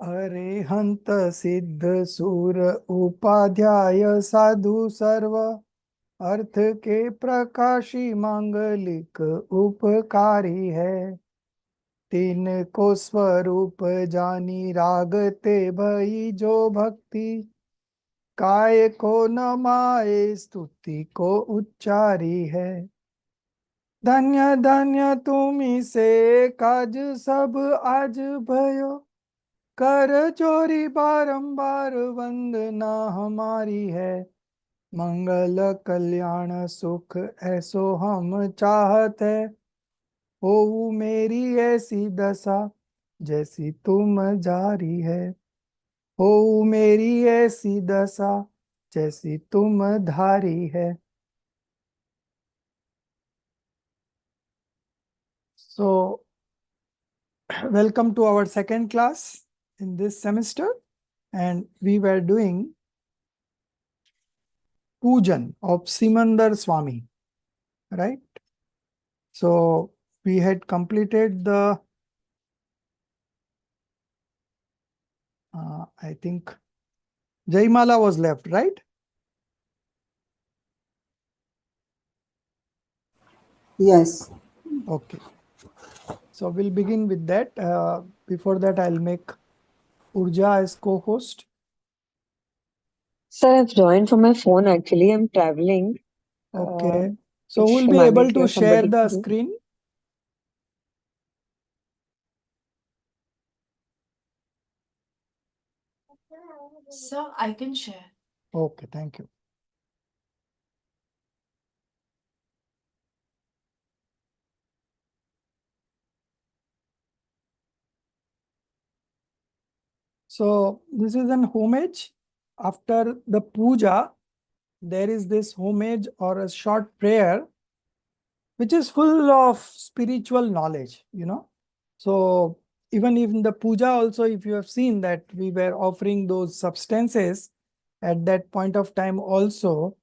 अरिहंत सिद्ध सूर उपाध्याय साधु सर्व अर्थ के प्रकाशी मांगलिक उपकारी है। तीन को स्वरूप जानी रागते भई जो भक्ति काय को न माए स्तुति को उच्चारी है। धन्य धन्य तुम्ही से काज सब आज भयो कर चोरी बारंबार वंदना हमारी है। मंगल कल्याण सुख ऐसो हम चाहत है। हो मेरी ऐसी दशा जैसी तुम जारी है। हो मेरी ऐसी दशा जैसी तुम धारी है। So, welcome to our second class in this semester, and we were doing Pujan of Simandar Swami, right? So we had completed the, I think, Jaimala was left, right? Yes. Okay. So we'll begin with that. Before that, I'll make Urja as co-host. Sir, I've joined from my phone actually. I'm traveling. Okay. So It's who will be able Himaniki to or share somebody the can do. screen? Sir, I can share. Okay, thank you. So this is an homage. After the puja, there is this homage or a short prayer which is full of spiritual knowledge, So even in the puja also, if you have seen that we were offering those substances at that point of time also,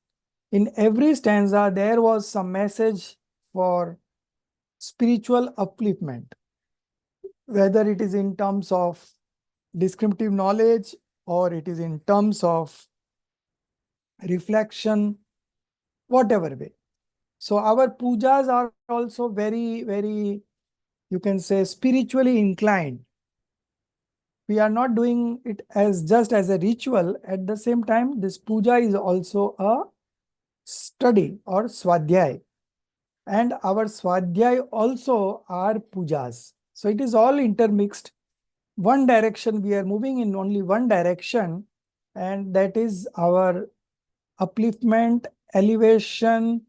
in every stanza, there was some message for spiritual upliftment, whether it is in terms of descriptive knowledge or it is in terms of reflection, whatever way. So our pujas are also very, very, you can say, spiritually inclined. We are not doing it as just as a ritual. At the same time, this puja is also a study or swadhyay. And our swadhyay also are pujas. So it is all intermixed. One direction, we are moving in only one direction, and that is our upliftment, elevation,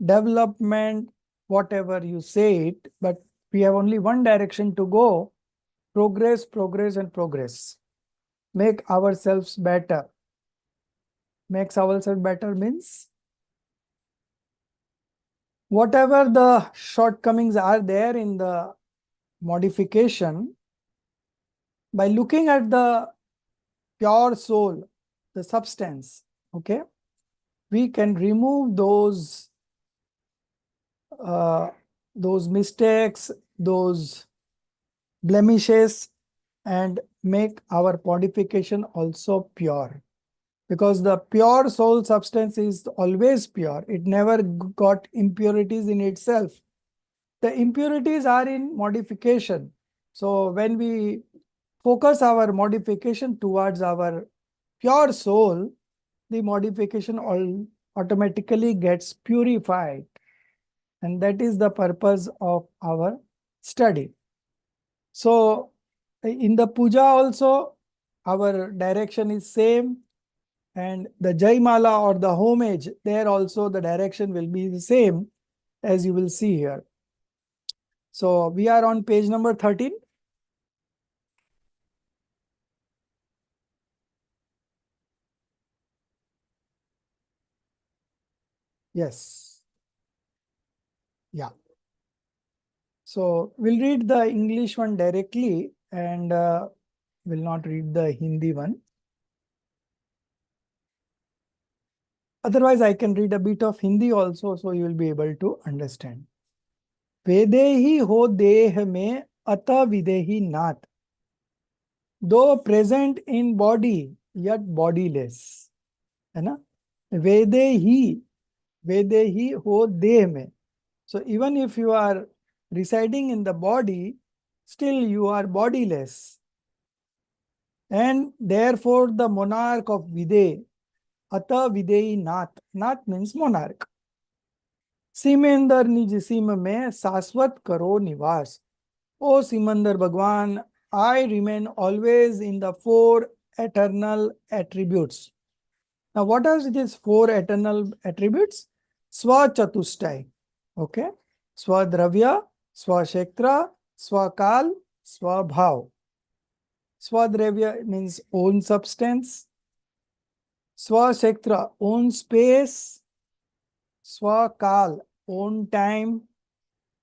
development, whatever you say it, but we have only one direction to go: progress, progress, and progress. Make ourselves better. Makes ourselves better means whatever the shortcomings are there in the modification, by looking at the pure soul, the substance, okay, we can remove those mistakes, those blemishes, and make our modification also pure. Because the pure soul substance is always pure. It never got impurities in itself. The impurities are in modification. So when we focus our modification towards our pure soul, the modification automatically gets purified. And that is the purpose of our study. So in the puja also, our direction is same. And the Jaimala or the homage, there also the direction will be the same, as you will see here. So we are on page number 13. Yes. Yeah. So we'll read the English one directly and will not read the Hindi one. Otherwise, I can read a bit of Hindi also, so you will be able to understand. वेदे ही हो देह में अत विदेही नाथ though present in body, yet bodiless. है ना? वेदे ही हो देह में. So even if you are residing in the body, still you are bodiless. And therefore the monarch of Vide, Ata Videyi Nath. Nath means monarch. सीमेंदर निज सीम में शाश्वत करो निवास. O Simandar Bhagwan, I remain always in the four eternal attributes. Now, what are these four eternal attributes? Swachatustai. Okay. Swadravya, Swashetra, Swakal, Swabhav. Swadravya means own substance. Swashetra, own space. Swakal, own time.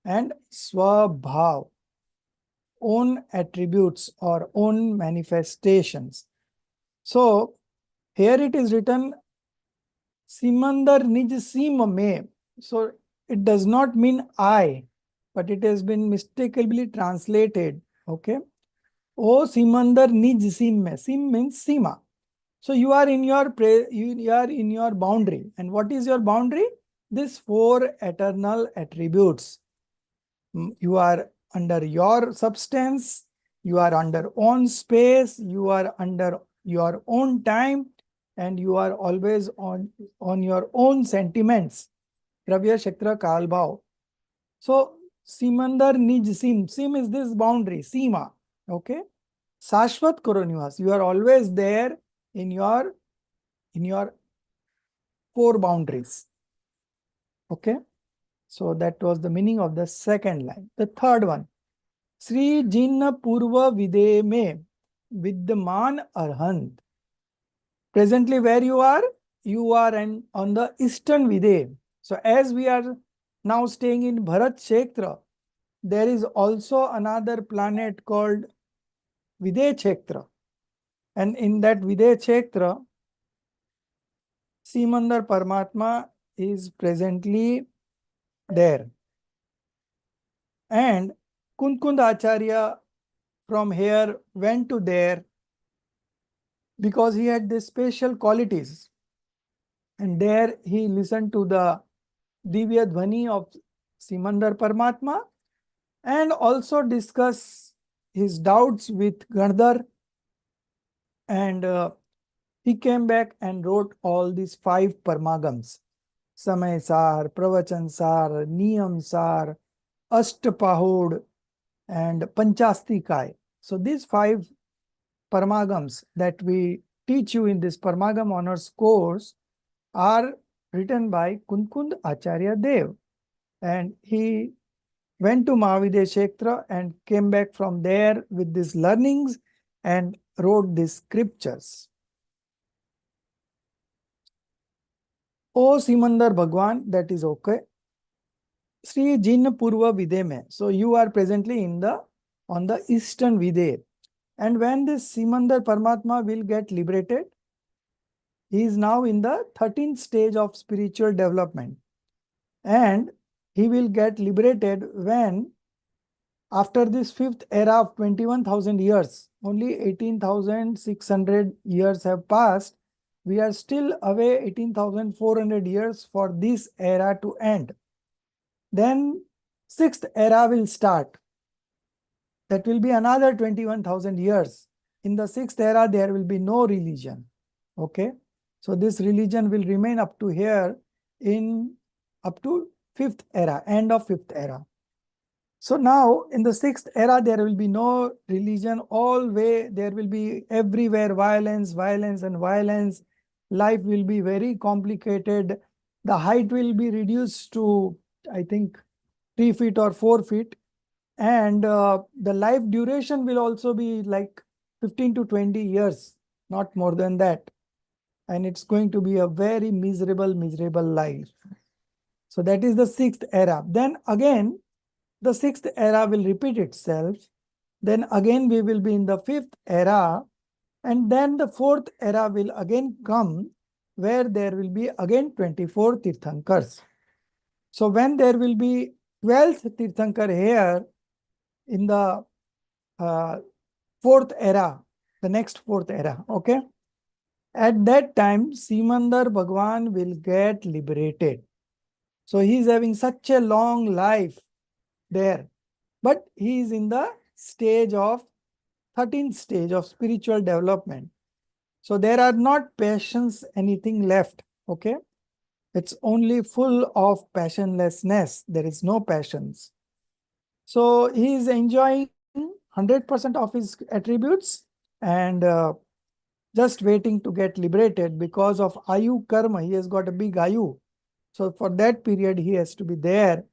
And Swabhav, own attributes or own manifestations. So, here it is written Simandar Nij Sim Me. So it does not mean I, but it has been mistakenly translated. Okay. O Simandar Nij Sim Me. Sim means Sima. So you are in your boundary. And what is your boundary? These four eternal attributes. You are under your substance, you are under own space, you are under your own time, and you are always on your own sentiments. Dravya Shaktra Kal Bhav. So Simandar Nij Sim. Sim is this boundary, Sima. Okay. Sashvat Koroniwas. You are always there in your four boundaries. Okay. So that was the meaning of the second line. The third one. Sri Jinna Purva Vide Me Vidyaman Arhant. Presently, where you are? You are on the eastern Vide. So, as we are now staying in Bharat Kshetra, there is also another planet called Vide Kshetra. And in that Vide Kshetra, Simandar Paramatma is presently there. And Kunkund Acharya from here went to there because he had these special qualities. And there he listened to the Divya Dhvani of Simandar Paramatma and also discuss his doubts with Gandhar. And he came back and wrote all these 5 Parmagams. Samay Sar, Pravachan Sar, Niyam Sar, Ashtapahod, and Panchastikay. So these 5 Parmagams that we teach you in this Parmagam Honors course are written by Kunkund Acharya Dev. And he went to Mahavide Kshetra and came back from there with these learnings and wrote these scriptures. O Simandar Bhagwan, that is okay. Sri Jin Purva Vide mein. So you are presently on the eastern Vide. And when this Simandar Paramatma will get liberated, he is now in the 13th stage of spiritual development. And he will get liberated when, after this 5th era of 21,000 years, only 18,600 years have passed. We are still away 18,400 years for this era to end. Then 6th era will start. That will be another 21,000 years. In the 6th era, there will be no religion. Okay. So this religion will remain up to here up to 5th era, end of 5th era. So now in the 6th era, there will be no religion. There will be everywhere violence, violence, and violence. Life will be very complicated. The height will be reduced to, I think, 3 feet or 4 feet. And the life duration will also be like 15 to 20 years, not more than that. And it's going to be a very miserable life. So that is the 6th era. Then again, the 6th era will repeat itself. Then again, we will be in the 5th era. And then the 4th era will again come, where there will be again 24 Tirthankars. So when there will be 12th Tirthankar here in the 4th era, the next fourth era. Okay. At that time, Simandar Bhagwan will get liberated. So he is having such a long life there, but he is in the stage of 13th stage of spiritual development. So there are not passions, anything left. Okay. It's only full of passionlessness. There is no passions. So he is enjoying 100% of his attributes and just waiting to get liberated because of Ayu Karma. He has got a big Ayu. So for that period, he has to be there.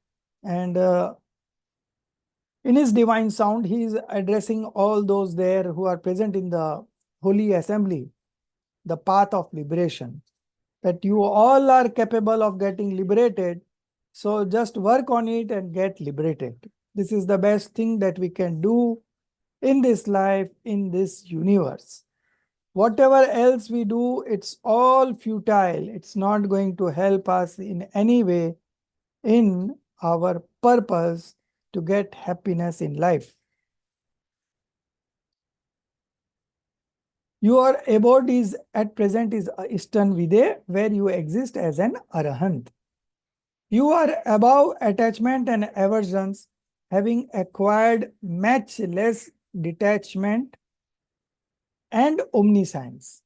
And in his divine sound, he is addressing all those there who are present in the holy assembly, the path of liberation, that you all are capable of getting liberated. So just work on it and get liberated. This is the best thing that we can do in this life, in this universe. Whatever else we do, it's all futile. It's not going to help us in any way in our purpose to get happiness in life. Your abode is at present is Ishtan Vide, where you exist as an Arahant. You are above attachment and aversions, having acquired matchless detachment and omniscience.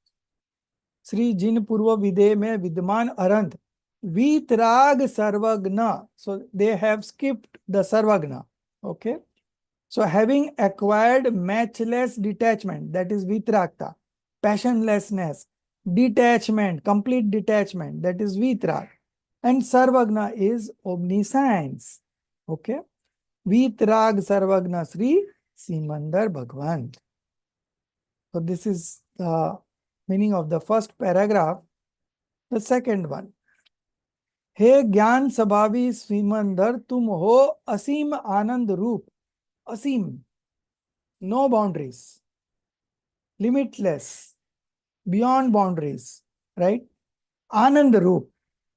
Shri जिन पूर्व विदे में विद्यमान अरंत वीतराग सर्वज्ञ. So they have skipped the sarvagna. Okay. So having acquired matchless detachment, that is vitragta, passionlessness, detachment, complete detachment, that is vitrag, and sarvagna is omniscience. Okay. Vitrag sarvagna Sri Simandar Bhagwan. So this is the meaning of the first paragraph. The second one. हे ज्ञान स्वभावी श्रीमंदर तुम हो असीम आनंद रूप. Asim, no boundaries, limitless, beyond boundaries, right? Anand Roop,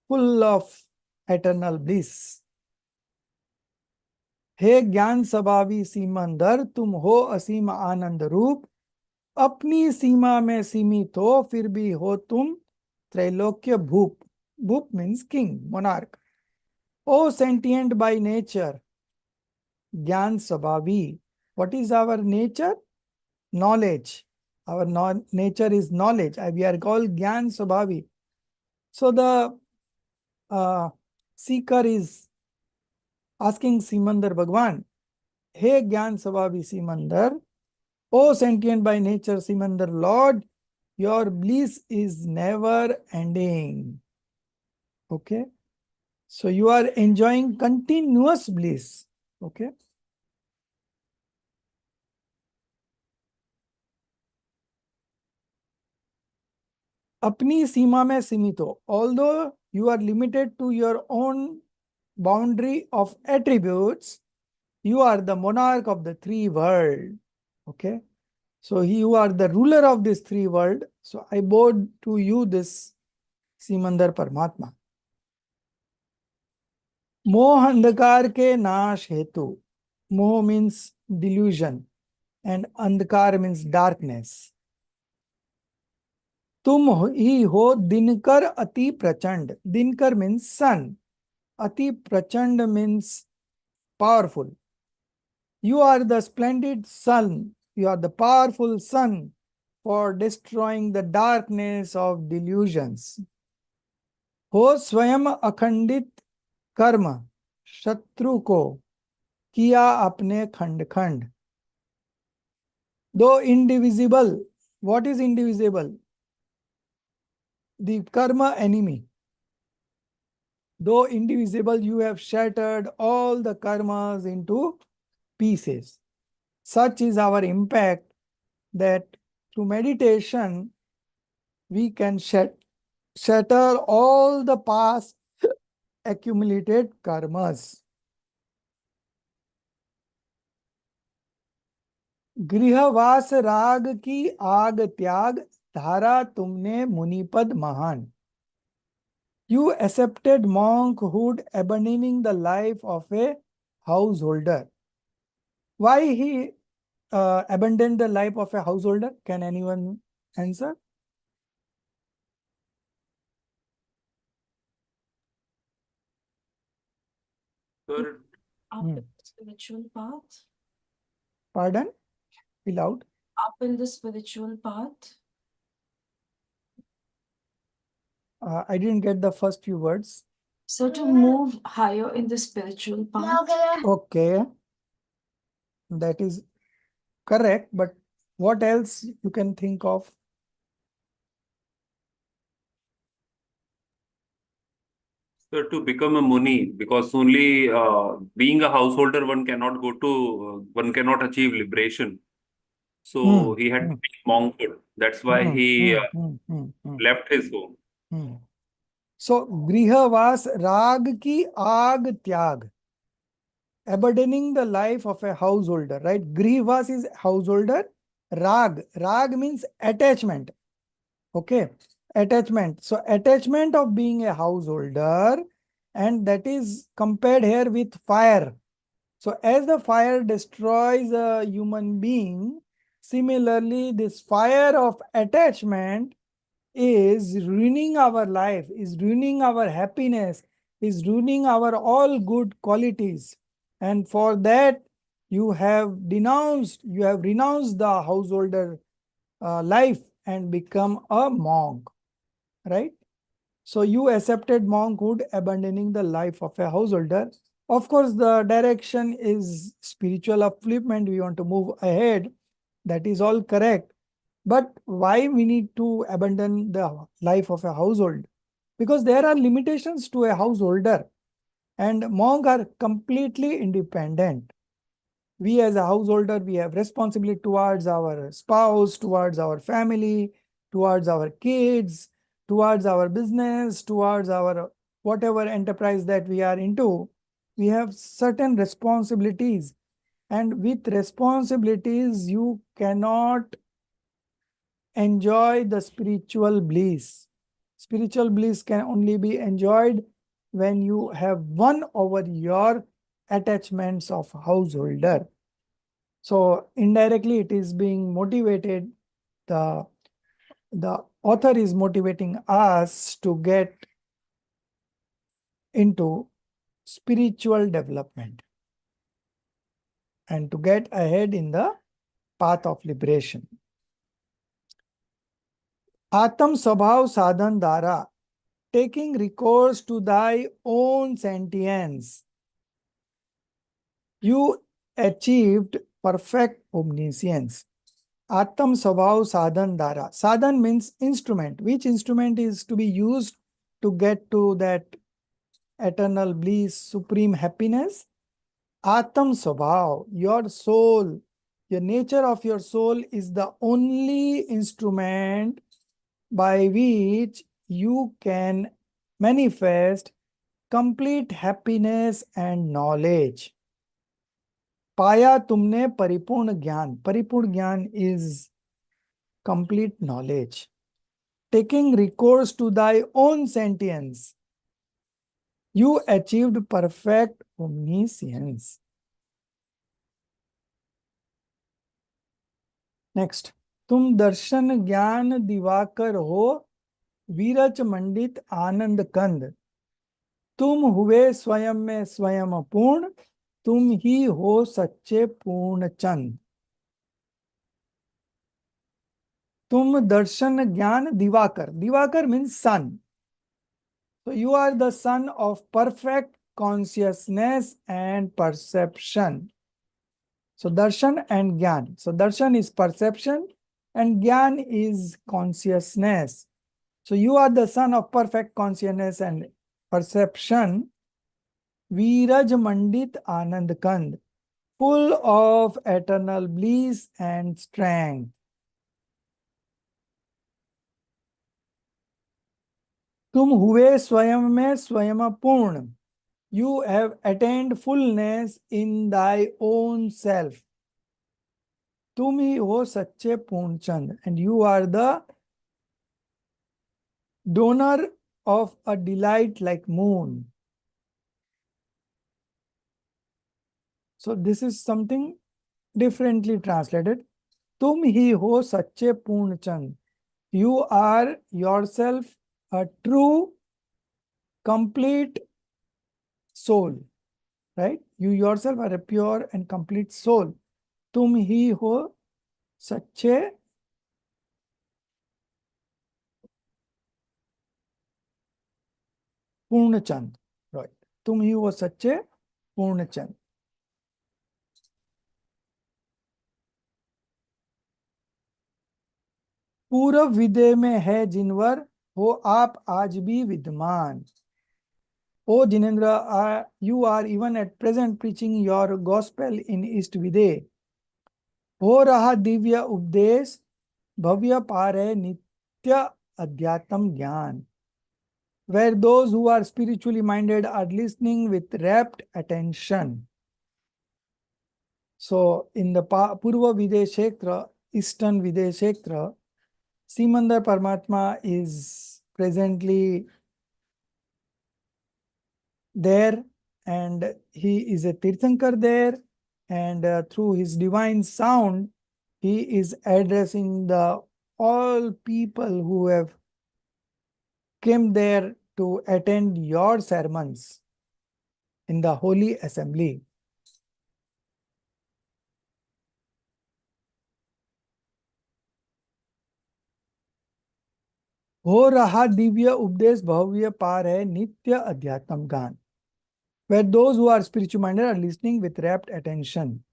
full of eternal bliss. हे ज्ञान स्वभावी सीमंदर तुम हो असीम आनंद रूप. अपनी सीमा में सीमित हो फिर भी हो तुम त्रैलोक्य भूप. Bhup means king, monarch. Oh, sentient by nature, Gyan Sabhavi. What is our nature? Knowledge. Our nature is knowledge. We are called Gyan Sabhavi. So the seeker is asking Simandar Bhagwan, Hey Gyan Sabhavi Simandar, O sentient by nature Simandar Lord, your bliss is never ending. Okay. So you are enjoying continuous bliss. Okay. अपनी सीमा में सीमित हो. Although you are limited to your own boundary of attributes, you are the monarch of the three world. Okay. So you are the ruler of this three world. So I bow to you this Simandar Paramatma. मोह अंधकार के नाश हेतु. मोह means delusion and अंधकार means darkness. तुम ही हो दिनकर अति प्रचंड. Dinkar means sun. Ati prachand means powerful. You are the splendid sun. You are the powerful sun for destroying the darkness of delusions. हो स्वयं अखंडित कर्म शत्रु को किया अपने खंड खंड. Though indivisible, what is indivisible? The karma enemy. Though indivisible, you have shattered all the karmas into pieces. Such is our impact that through meditation, we can shatter all the past accumulated karmas. गृहवास राग की आग त्याग धारा तुमने मुनिपद महान. You accepted monkhood, abandoning the life of a householder. Why he abandon the life of a householder? Can anyone answer? Sir, Up in the spiritual path. Pardon? Be loud. Up in the spiritual path. I didn't get the first few words. So to move higher in the spiritual path. Okay, that is correct. But what else you can think of? sir, to become a Muni, because only being a householder, one cannot achieve liberation. So he had to be monkhood. That's why he left his home. So, Grihavaas Rag ki Aag Tyag. Abandoning the life of a householder, right? Grihvas is householder. Rag means attachment. Okay, attachment. So attachment of being a householder, and that is compared here with fire. So as the fire destroys a human being, similarly this fire of attachment is ruining our life, is ruining our happiness, is ruining our all good qualities. And for that, you have renounced the householder life and become a monk, right? So you accepted monkhood, abandoning the life of a householder. Of course, the direction is spiritual upliftment. We want to move ahead. That is all correct. But why we need to abandon the life of a household? Because there are limitations to a householder, and monks are completely independent. We as a householder, we have responsibility towards our spouse, towards our family, towards our kids, towards our business, towards our whatever enterprise that we are into. We have certain responsibilities, and with responsibilities, you cannot enjoy the spiritual bliss. Spiritual bliss can only be enjoyed when you have won over your attachments of householder. So indirectly, it is being motivated. The author is motivating us to get into spiritual development and to get ahead in the path of liberation. Atam Sabhav Sadhan Dara, taking recourse to thy own sentience, you achieved perfect omniscience. Atam Sabhav Sadhan Dara. Sadhan means instrument. Which instrument is to be used to get to that eternal bliss, supreme happiness? Atam Sabhav, your soul, the nature of your soul is the only instrument by which you can manifest complete happiness and knowledge. पाया तुमने परिपूर्ण ज्ञान. परिपूर्ण ज्ञान is complete knowledge. Taking recourse to thy own sentience, you achieved perfect omniscience. Next, तुम दर्शन ज्ञान दिवाकर हो, वीरच मंडित आनंद कंद. तुम हुए स्वयं में स्वयं पूर्ण, तुम ही हो सच्चे पूर्ण चंद. तुम दर्शन ज्ञान Diwakar. Divakar means sun. So you are the sun of perfect consciousness and perception. So darshan and gyan. So darshan is perception and gyan is consciousness. So you are the sun of perfect consciousness and perception. Viraj Mandit Anand Kand, full of eternal bliss and strength. तुम हुए स्वयं में स्वयं पूर्ण. You have attained fullness in thy own self. तुम ही हो सच्चे Purnachand, and you are the donor of a delight like moon. So this is something differently translated. तुम ही हो सच्चे पूर्ण चंद. You are yourself a true, complete soul, right? You yourself are a pure and complete soul. तुम ही हो सच्चे पूर्ण चंद, right? तुम ही हो सच्चे पूर्ण चंद. पूर्व विदे में है जिनवर, हो आप आज भी विद्यमान. O Jinendra, you are even at present preaching your gospel in East Vide. हो रहा दिव्य उपदेश, भव्य पारे नित्य अध्यात्म ज्ञान. Where those who are spiritually minded are listening with rapt attention. So, in the Purva Vidya Kshetra, Eastern Vidya Kshetra, Simandar Paramatma is presently there, and he is a Tirthankar there, and through his divine sound, he is addressing the all people who have came there to attend your sermons in the holy assembly. हो रहा दिव्य उपदेश भव्य पार है नित्य अध्यात्म गान. Where those who are spiritual minded are listening with rapt attention.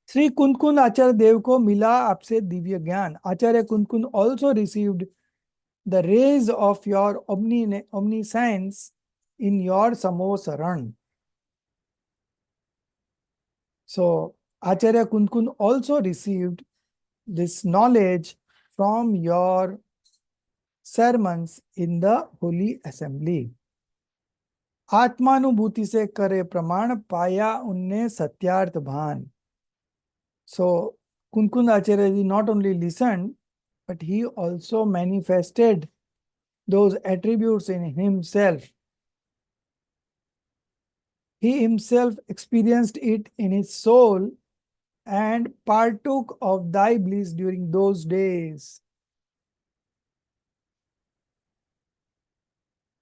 Shri Kundkund आचार्य देव को मिला आपसे दिव्य ज्ञान. आचार्य Kundkund also received the rays of your omniscience in your samosaran. So Acharya Kunkun also received this knowledge from your sermons in the holy assembly. आत्मानुभूति से करे प्रमाण, पाया उनने सत्यार्थ भान. So Kunkun Acharya ji not only listened, but he also manifested those attributes in himself. He himself experienced it in his soul and partook of thy bliss during those days.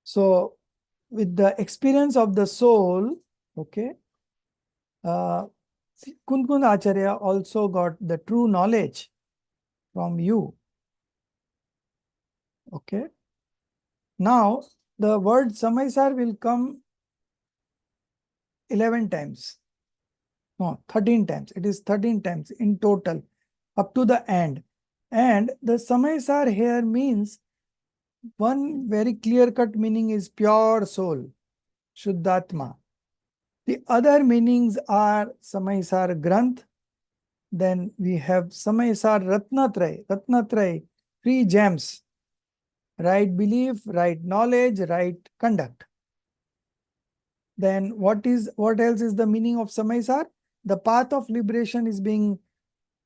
So, with the experience of the soul, okay, Kunkund Acharya also got the true knowledge from you. Okay. Now, the word Samaisar will come 11 times. No, 13 times. It is 13 times in total, up to the end. And the Samaisar here means one very clear-cut meaning is pure soul, Shuddhatma. The other meanings are Samaisar Granth. Then we have Samaisar Ratnatray. Ratnatray, 3 gems. Right belief, right knowledge, right conduct. Then what else is the meaning of Samaisar? The path of liberation is being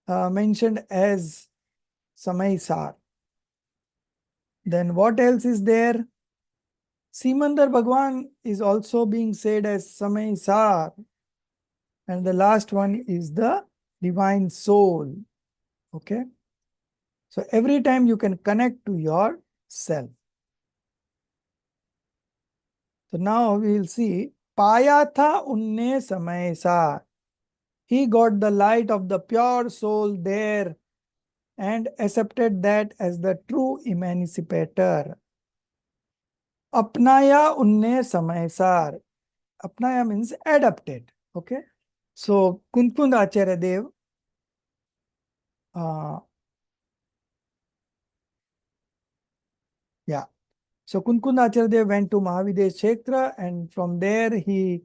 mentioned as Samaisar. Then what else is there? Simandar Bhagwan is also being said as Samaisar. And the last one is the divine soul. Okay. So every time you can connect to yourself. So now we will see Paya tha unne Samaisar. He got the light of the pure soul there and accepted that as the true emancipator. Apnaya unne Samaisar. Apnaya means adapted. Okay. So Kunkund Acharya Dev So Kunkund Acharya Dev went to Mahavidesh Kshetra, and from there he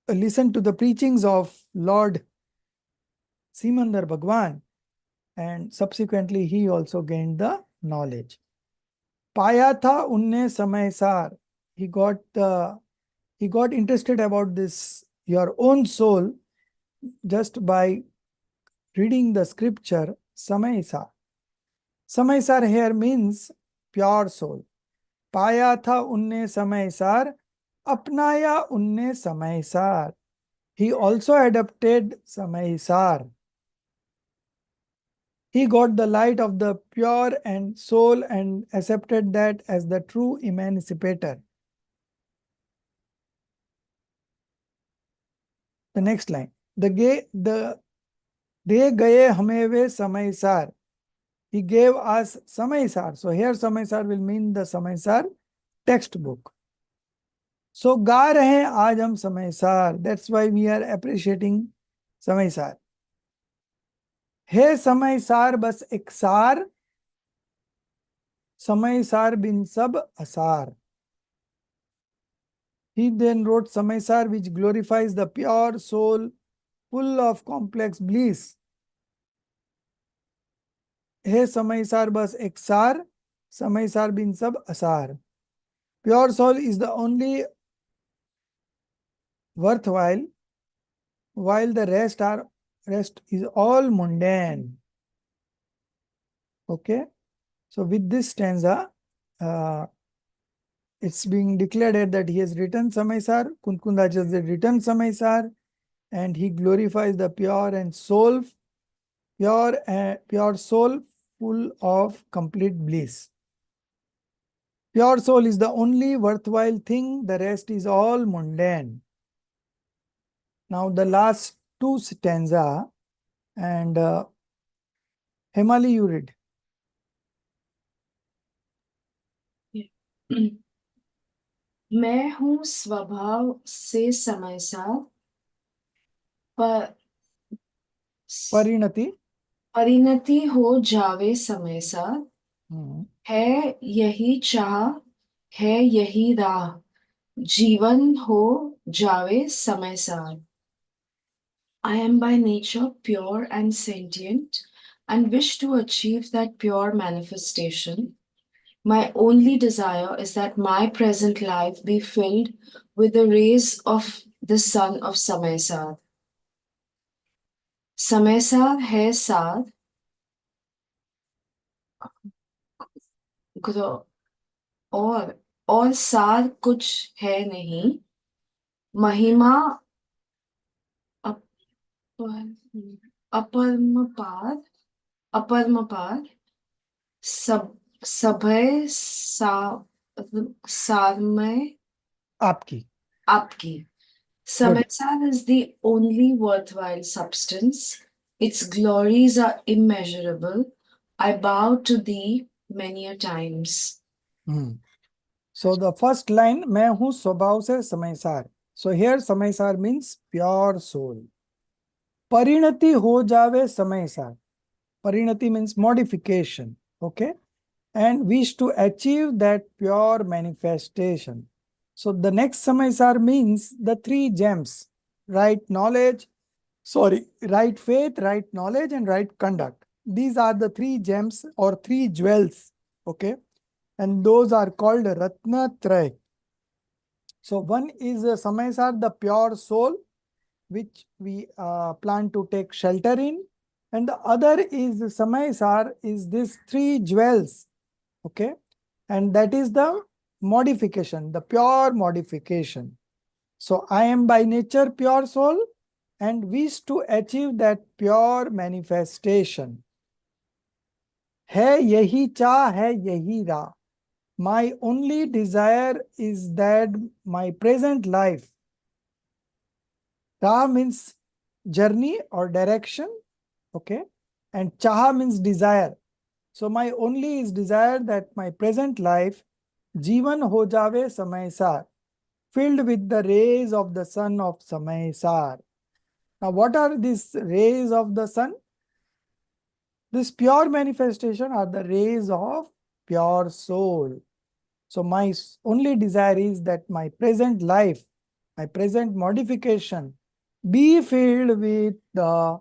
listened to the preachings of Lord Simandar Bhagwan, and subsequently he also gained the knowledge. Paya tha unne samaysar. He got interested about this, your own soul, just by reading the scripture Samaysar. Samaysar here means pure soul. Paya tha unne samaysar, apnaya unne samaysar. He also adopted Samaisar. He got the light of the pure and soul and accepted that as the true emancipator. The next line. De gaye hame ve Samaisar. He gave us Samaisar. So here Samaisar will mean the Samaisar textbook. So गा रहे हैं आज हम Samaisar. That's why we are appreciating Samaisar. Hey Samaisar बस एक सार, Samaisar बिन सब असार. He then wrote Samaisar, which glorifies the pure soul full of complex bliss. Hey Samaisar बस एक सार, Samaisar बिन सब असार. Pure soul is the only worthwhile, while the rest is all mundane. Okay, so with this stanza, it's being declared that he has written Samaisar, Kunkundaj has written Samaisar, and he glorifies the pure and soul, pure soul full of complete bliss. Pure soul is the only worthwhile thing, the rest is all mundane. Now the last two stanza, and Hemali, you read. मैं हूँ स्वभाव से समयसार, पर परिणति हो जावे समयसार. है यही चाह, है यही राह, जीवन हो जावे Samaysar. I am by nature pure and sentient and wish to achieve that pure manifestation. My only desire is that my present life be filled with the rays of the sun of Samaisar. Samaisar hai sad, और सार कुछ है नहीं. महिमा अपरमपार सभय सारमय आपकी. Samaisar is the only worthwhile substance. Its glories are immeasurable. I bow to thee many a times. So the first line, मैं हूँ स्वभाव से Samaisar. So here Samaisar means pure soul. परिणति हो जावे Samaisar. Parinati means modification. Okay. And wish to achieve that pure manifestation. So the next Samaisar means the three gems: right faith, right knowledge, and right conduct. These are the three gems or three jewels. Okay. And those are called Ratna Tray. So one is Samaisar, the pure soul, which we plan to take shelter in. And the other is Samaisar, is these three jewels. Okay. And that is the modification, the pure modification. So I am by nature pure soul and wish to achieve that pure manifestation. है यही चाह, है यही राह. My only desire is that my present life, Ra means journey or direction, okay, and Chaha means desire. So my only is desire that my present life, Jivan ho jave Samaisar, filled with the rays of the sun of Samaisar. Now what are these rays of the sun? This pure manifestation are the rays of pure soul. So my only desire is that my present life, my present modification, be filled with the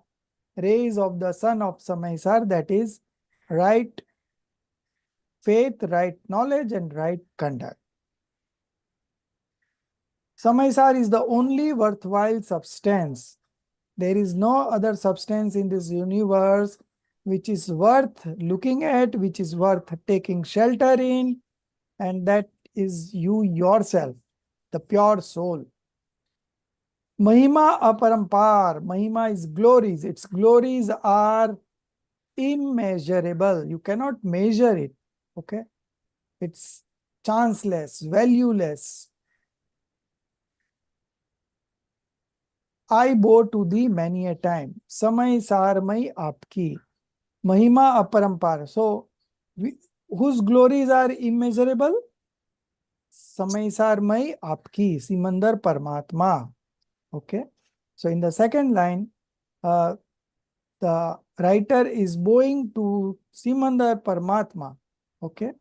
rays of the sun of Samaisar, that is right faith, right knowledge, and right conduct. Samaisar is the only worthwhile substance. There is no other substance in this universe which is worth looking at, which is worth taking shelter in, and that is you yourself, the pure soul. Mahima aparampar. Mahima is glories. Its glories are immeasurable. You cannot measure it. Okay. It's chanceless, valueless. I bow to thee many a time. Samay sarmai aapki. Mahima aparampar. So, whose glories are immeasurable? Samay sarmai aapki. Simandar Paramatma. Okay. So, in the second line, the writer is bowing to Simandar Paramatma. Okay.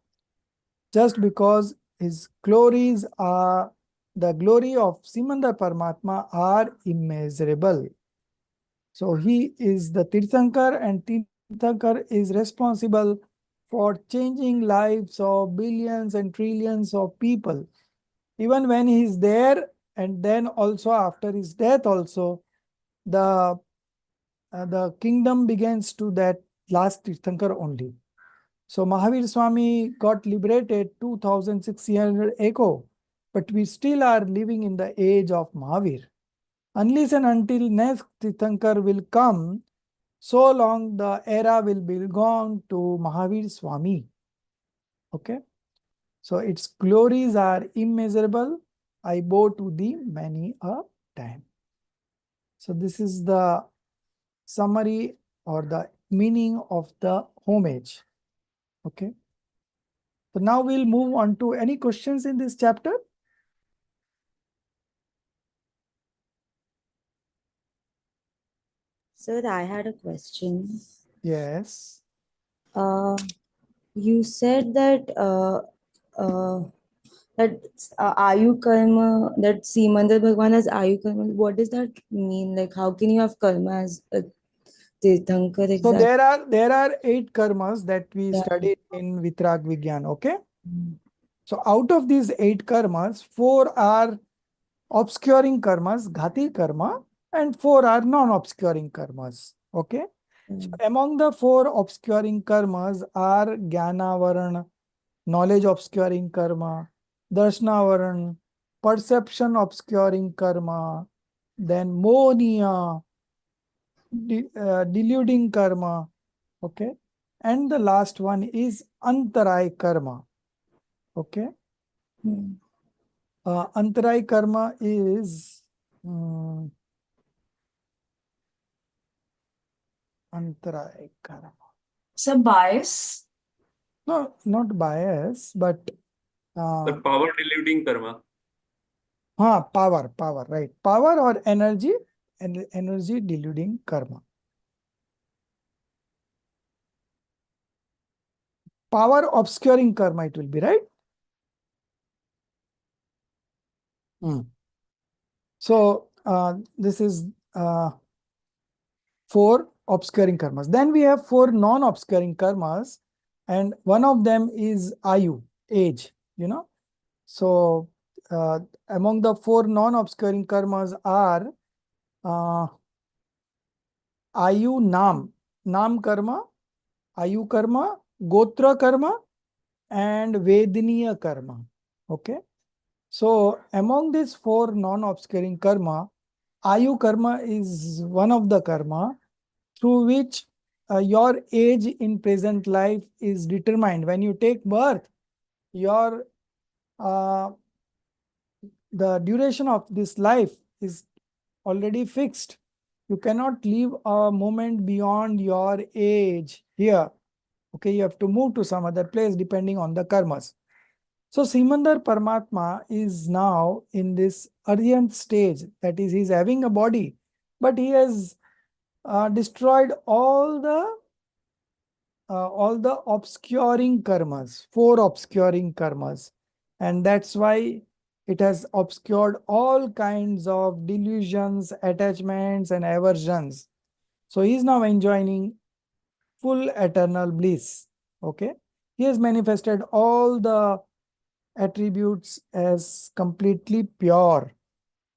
Just because his glories are, the glory of Simandar Paramatma are immeasurable. So he is the Tirthankar, and Tirthankar is responsible for changing lives of billions and trillions of people. Even when he is there, and then also after his death also, the kingdom begins to that last Tirthankar only. So Mahavir Swami got liberated 2600 ago, but we still are living in the age of Mahavir. Unless and until next Tirthankar will come, so long the era will be gone to Mahavir Swami. Okay. So its glories are immeasurable. I bow to thee many a time. So this is the summary or the meaning of the homage. Okay. So now we'll move on to any questions in this chapter. Sir, I had a question. Yes. You said that that Ayu Karma, that Simandar Bhagwan has Ayu Karma. What does that mean? Like, how can you have karma as a Tirthankar So exactly? there are 8 karmas that we Yeah. studied in Vitrag Vigyan. Okay. Mm. So out of these 8 karmas, 4 are obscuring karmas, ghati karma, and 4 are non-obscuring karmas. Okay. So among the 4 obscuring karmas are Jnana Varana, knowledge obscuring karma, Darshana Varana, perception obscuring karma, then Monia, deluding karma. Okay. And the last one is Antarai karma. Okay. Mm. Antarai karma is Antarai karma. So bias. No, not bias, but The power deluding karma. power, right? Power or energy, and energy deluding karma. Power obscuring karma, it will be, right? So this is 4 obscuring karmas. Then we have 4 non-obscuring karmas, and one of them is Ayu, age, you know. So among the 4 non-obscuring karmas are uh, Ayu Nam karma, Ayu karma, Gotra karma, and Vedaniya karma. Okay. So among these 4 non-obscuring karma, Ayu karma is one of the karma through which your age in present life is determined. When you take birth, your the duration of this life is already fixed. You cannot live a moment beyond your age here. Okay, you have to move to some other place depending on the karmas. So Simandar Paramatma is now in this urgent stage, that is, he's having a body, but he has destroyed all the obscuring karmas, 4 obscuring karmas, and that's why it has obscured all kinds of delusions, attachments, and aversions. So he is now enjoying full eternal bliss. Okay, he has manifested all the attributes as completely pure.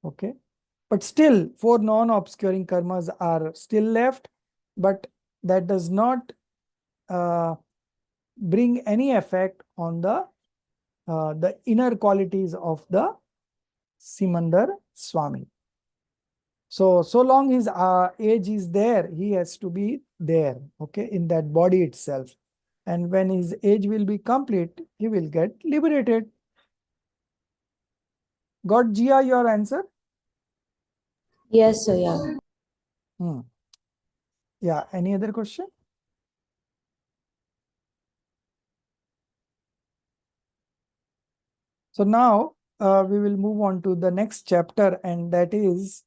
Okay, but still 4 non-obscuring karmas are still left, but that does not uh, bring any effect on the inner qualities of the Simandar Swami. So long his age is there, he has to be there, okay, in that body itself. And when his age will be complete, he will get liberated. Got Gia your answer? Yes, sir. Yeah. Yeah, any other question? So now we will move on to the next chapter, and that is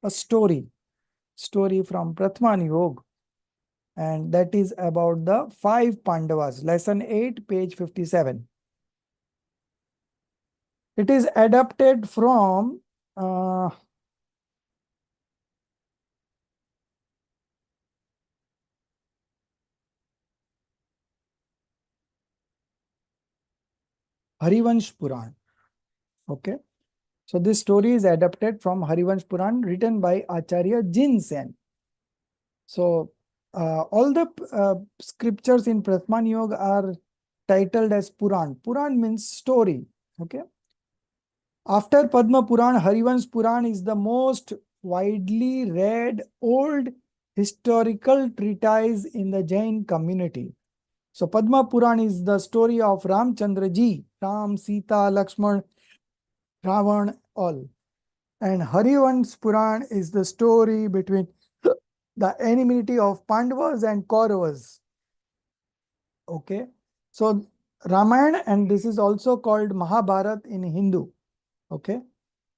a story from Pratman Yog, and that is about the 5 Pandavas, lesson 8, page 57. It is adapted from Harivansh Puran. Okay. So this story is adapted from Harivansh Puran, written by Acharya Jin Sen. So all the scriptures in Pratman Yoga are titled as Puran. Puran means story. Okay. After Padma Puran, Harivansh Puran is the most widely read old historical treatise in the Jain community. So Padma Puran is the story of Ramchandra ji, Ram, Sita, Lakshman, Ravan, all. And Harivansh Puran is the story between the enmity of Pandavas and Kauravas. Okay. So Ramayana, and this is also called Mahabharat in Hindu. Okay.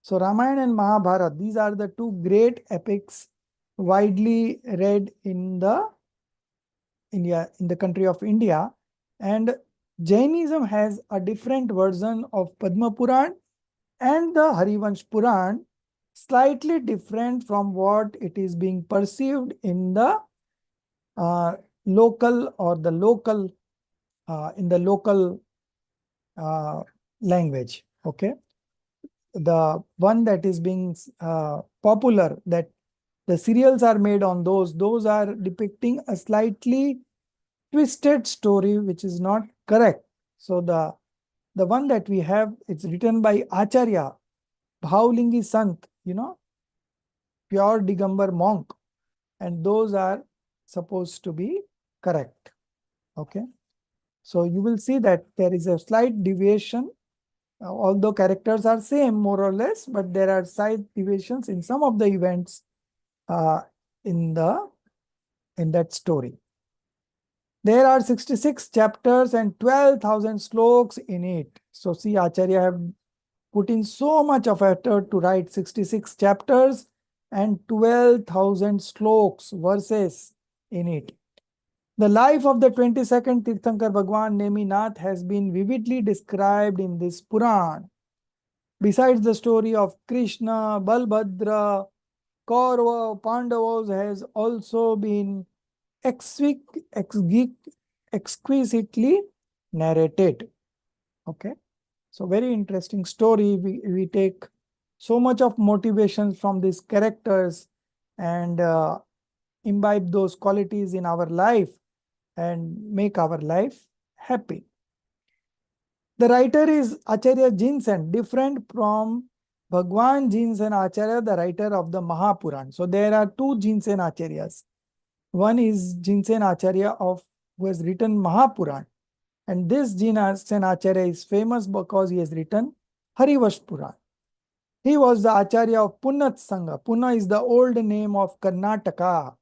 So Ramayana and Mahabharata, these are the two great epics widely read in the country of India. And Jainism has a different version of Padma Puran and the Harivansh Puran, slightly different from what it is being perceived in the local language. Okay. The one that is being popular, that the serials are made on, those are depicting a slightly twisted story, which is not correct. So the one that we have, it's written by Acharya Bhavlingi Sant, pure Digambar monk, and those are supposed to be correct. Okay. So you will see that there is a slight deviation, although characters are same more or less, but there are slight deviations in some of the events in that story. There are 66 chapters and 12,000 sloks in it. So see, Acharya have put in so much of effort to write 66 chapters and 12,000 sloks, verses in it. The life of the 22nd Tirthankar Bhagwan Neminath has been vividly described in this Puran. Besides the story of Krishna, Balbhadra, Kaurava, Pandavas has also been exquisitely narrated. Okay. So very interesting story. We take so much of motivation from these characters and imbibe those qualities in our life and make our life happy. The writer is Acharya Jinsen, different from Bhagwan Jinsen Acharya, the writer of the Mahapuran. So there are two Jinsen Acharyas. One is Jinsen Acharya who has written Mahapuran. And this Jinsen Acharya is famous because he has written Harivansh Puran. He was the Acharya of Punat Sangha. Puna is the old name of Karnataka.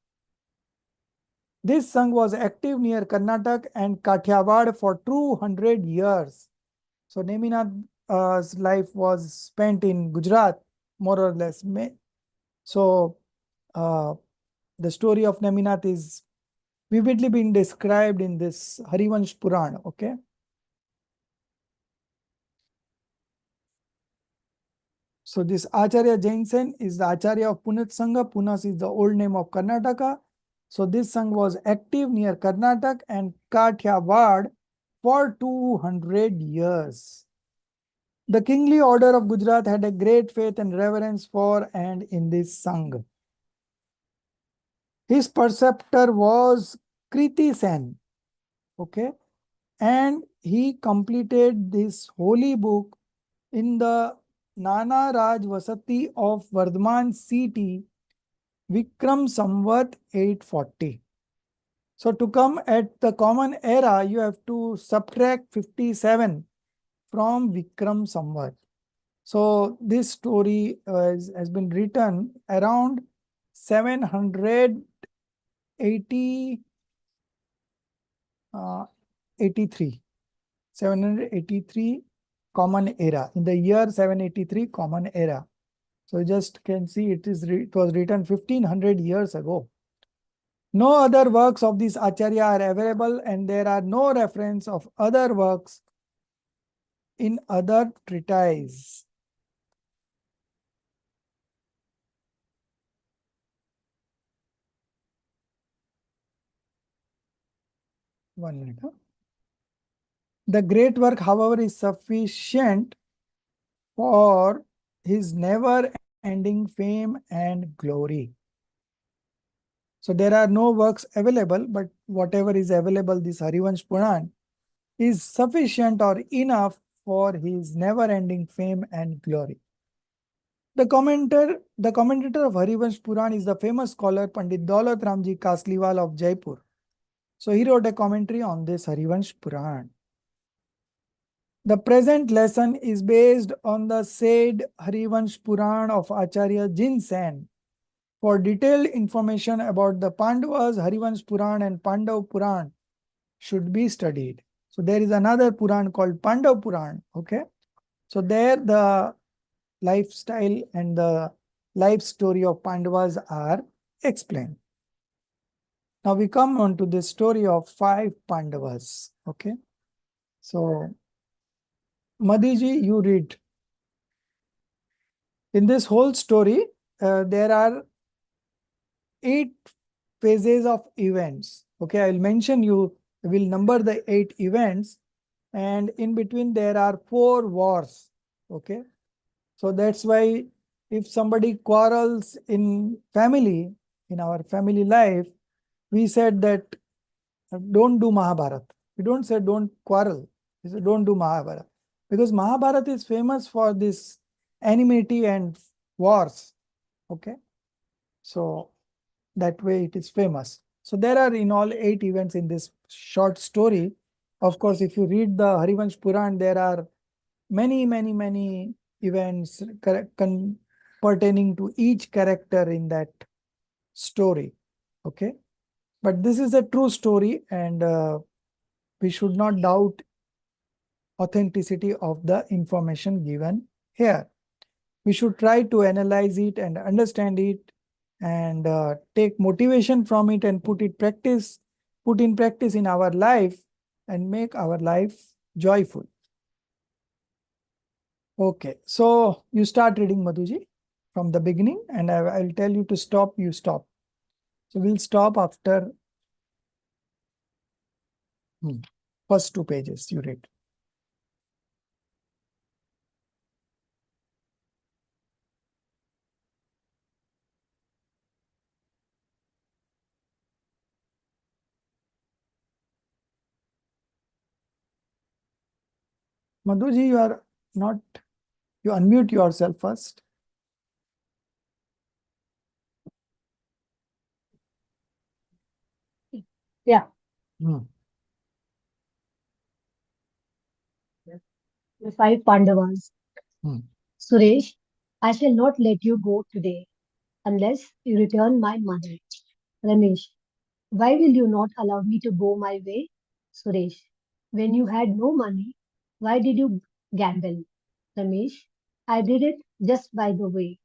This Sangh was active near Karnataka and Kathiawad for 200 years. So Neminath's life was spent in Gujarat, more or less. So the story of Neminath is vividly being described in this Harivansh Puran. Okay. So this Acharya Jainsen is the Acharya of Punat Sangha. Punas is the old name of Karnataka. So this Sangh was active near Karnataka and Kathiawad for 200 years. The kingly order of Gujarat had a great faith and reverence for and in this Sangh. His preceptor was Kriti Sen. Okay. And he completed this holy book in the Nana Raj Vasati of Vardhaman city Vikram Samvat 840. So to come at the common era, you have to subtract 57 from Vikram Samvat. So this story has been written around 780, 83. 783 common era. In the year 783 common era. So you just can see it was written 1500 years ago. No other works of this Acharya are available, and there are no reference of other works in other treatises. One minute. The great work, however, is sufficient for his never-ending fame and glory. So there are no works available, but whatever is available, this Harivansh Puran, is sufficient or enough for his never-ending fame and glory. The commentator of Harivansh Puran is the famous scholar Pandit Daulat Ramji Kasliwal of Jaipur. So he wrote a commentary on this Harivansh Puran. The present lesson is based on the said Harivansh Puran of Acharya Jinsen. For detailed information about the Pandavas, Harivansh Puran and Pandav Puran should be studied. So there is another Puran called Pandav Puran. Okay. So there the lifestyle and the life story of Pandavas are explained. Now we come on to the story of 5 Pandavas. Okay. So Madhiji, you read. In this whole story, there are 8 phases of events. Okay, I'll mention you, will number the 8 events, and in between there are 4 wars. Okay, so that's why if somebody quarrels in family, in our family life, we said that don't do Mahabharat. We don't say don't quarrel. We say don't do Mahabharat. Because Mahabharat is famous for this enmity and wars. Okay. So that way it is famous. So there are in all 8 events in this short story. Of course, if you read the Harivansh Puran, there are many events pertaining to each character in that story. Okay. But this is a true story, and we should not doubt authenticity of the information given here. We should try to analyze it and understand it, and take motivation from it and put in practice in our life and make our life joyful. Okay, so you start reading, Madhuji, from the beginning, and I'll tell you to stop, you stop. So we'll stop after first 2 pages you read. Madhuji, you are not, you unmute yourself first. Yeah. Hmm. The 5 Pandavas. Hmm. Suresh, I shall not let you go today unless you return my money. Ramesh, why will you not allow me to go my way? Suresh, when you had no money, why did you gamble? Ramesh, I did it just by the way.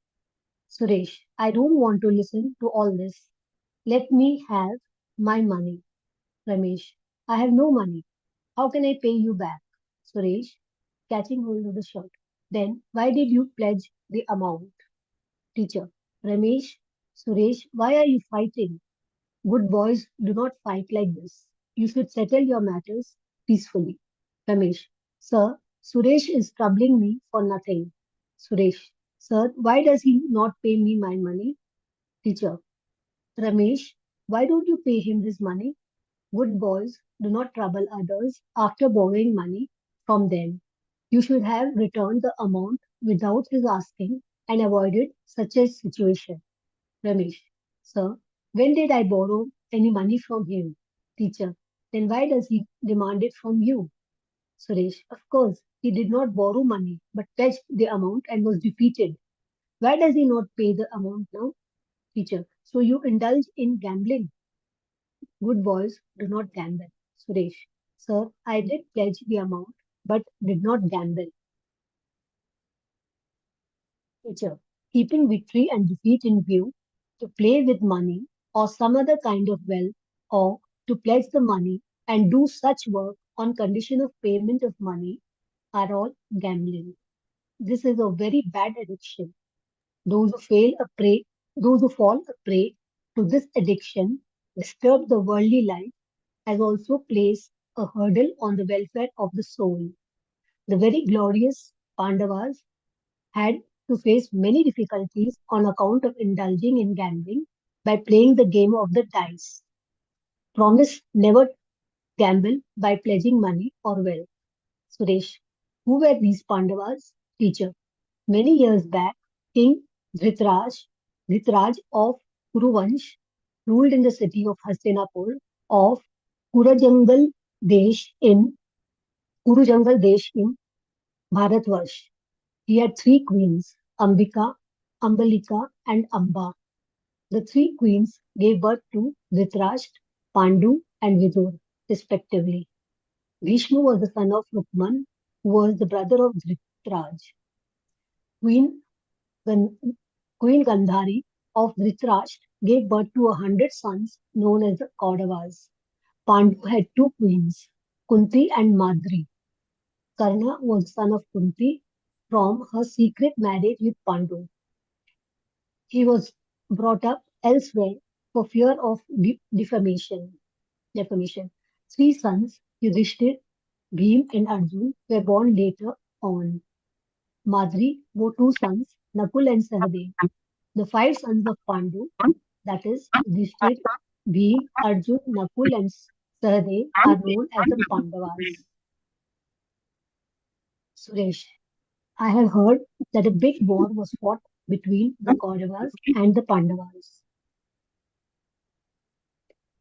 Suresh, I don't want to listen to all this. Let me have my money. Ramesh, I have no money. How can I pay you back? Suresh, catching hold of the shirt. Then why did you pledge the amount? Teacher, Ramesh, Suresh, why are you fighting? Good boys do not fight like this. You should settle your matters peacefully. Ramesh, sir, Suresh is troubling me for nothing. Suresh, sir, why does he not pay me my money? Teacher, Ramesh, why don't you pay him his money? Good boys do not trouble others after borrowing money from them. You should have returned the amount without his asking and avoided such a situation. Ramesh, Sir, when did I borrow any money from him? Teacher, then why does he demand it from you? Suresh, of course, he did not borrow money, but pledged the amount and was defeated. Why does he not pay the amount now? Teacher, so you indulge in gambling. Good boys do not gamble. Suresh, sir, I did pledge the amount, but did not gamble. Teacher, keeping victory and defeat in view, to play with money or some other kind of wealth, or to pledge the money and do such work on condition of payment of money are all gambling. This is a very bad addiction. Those who those who fall a prey to this addiction disturb the worldly life as also place a hurdle on the welfare of the soul. The very glorious Pandavas had to face many difficulties on account of indulging in gambling by playing the game of the dice. Promise never gamble by pledging money or wealth. Suresh, who were these Pandavas? Teacher, many years back, King Dhritaraj of Kuruvansh, ruled in the city of Hastinapur of Kurujangal Desh in Kurujangal Desh in Bharatvarsh. He had three queens, Ambika, Ambalika, and Amba. The three queens gave birth to Dhritarashtra, Pandu, and Vidur, respectively. Bhishma was the son of Rukman, who was the brother of Dhritaraj. Queen, Gan- Queen Gandhari of Dhritarashtra gave birth to 100 sons known as the Kauravas. Pandu had two queens, Kunti and Madri. Karna was the son of Kunti from her secret marriage with Pandu. He was brought up elsewhere for fear of defamation. Three sons, Yudhishthir, Bhim, and Arjun, were born later on. Madri bore two sons, Nakul and Sahadev. The five sons of Pandu, that is, Yudhishthir, Bhim, Arjun, Nakul, and Sahadev, are known as the Pandavas. Suresh, I have heard that a big war was fought between the Kauravas and the Pandavas.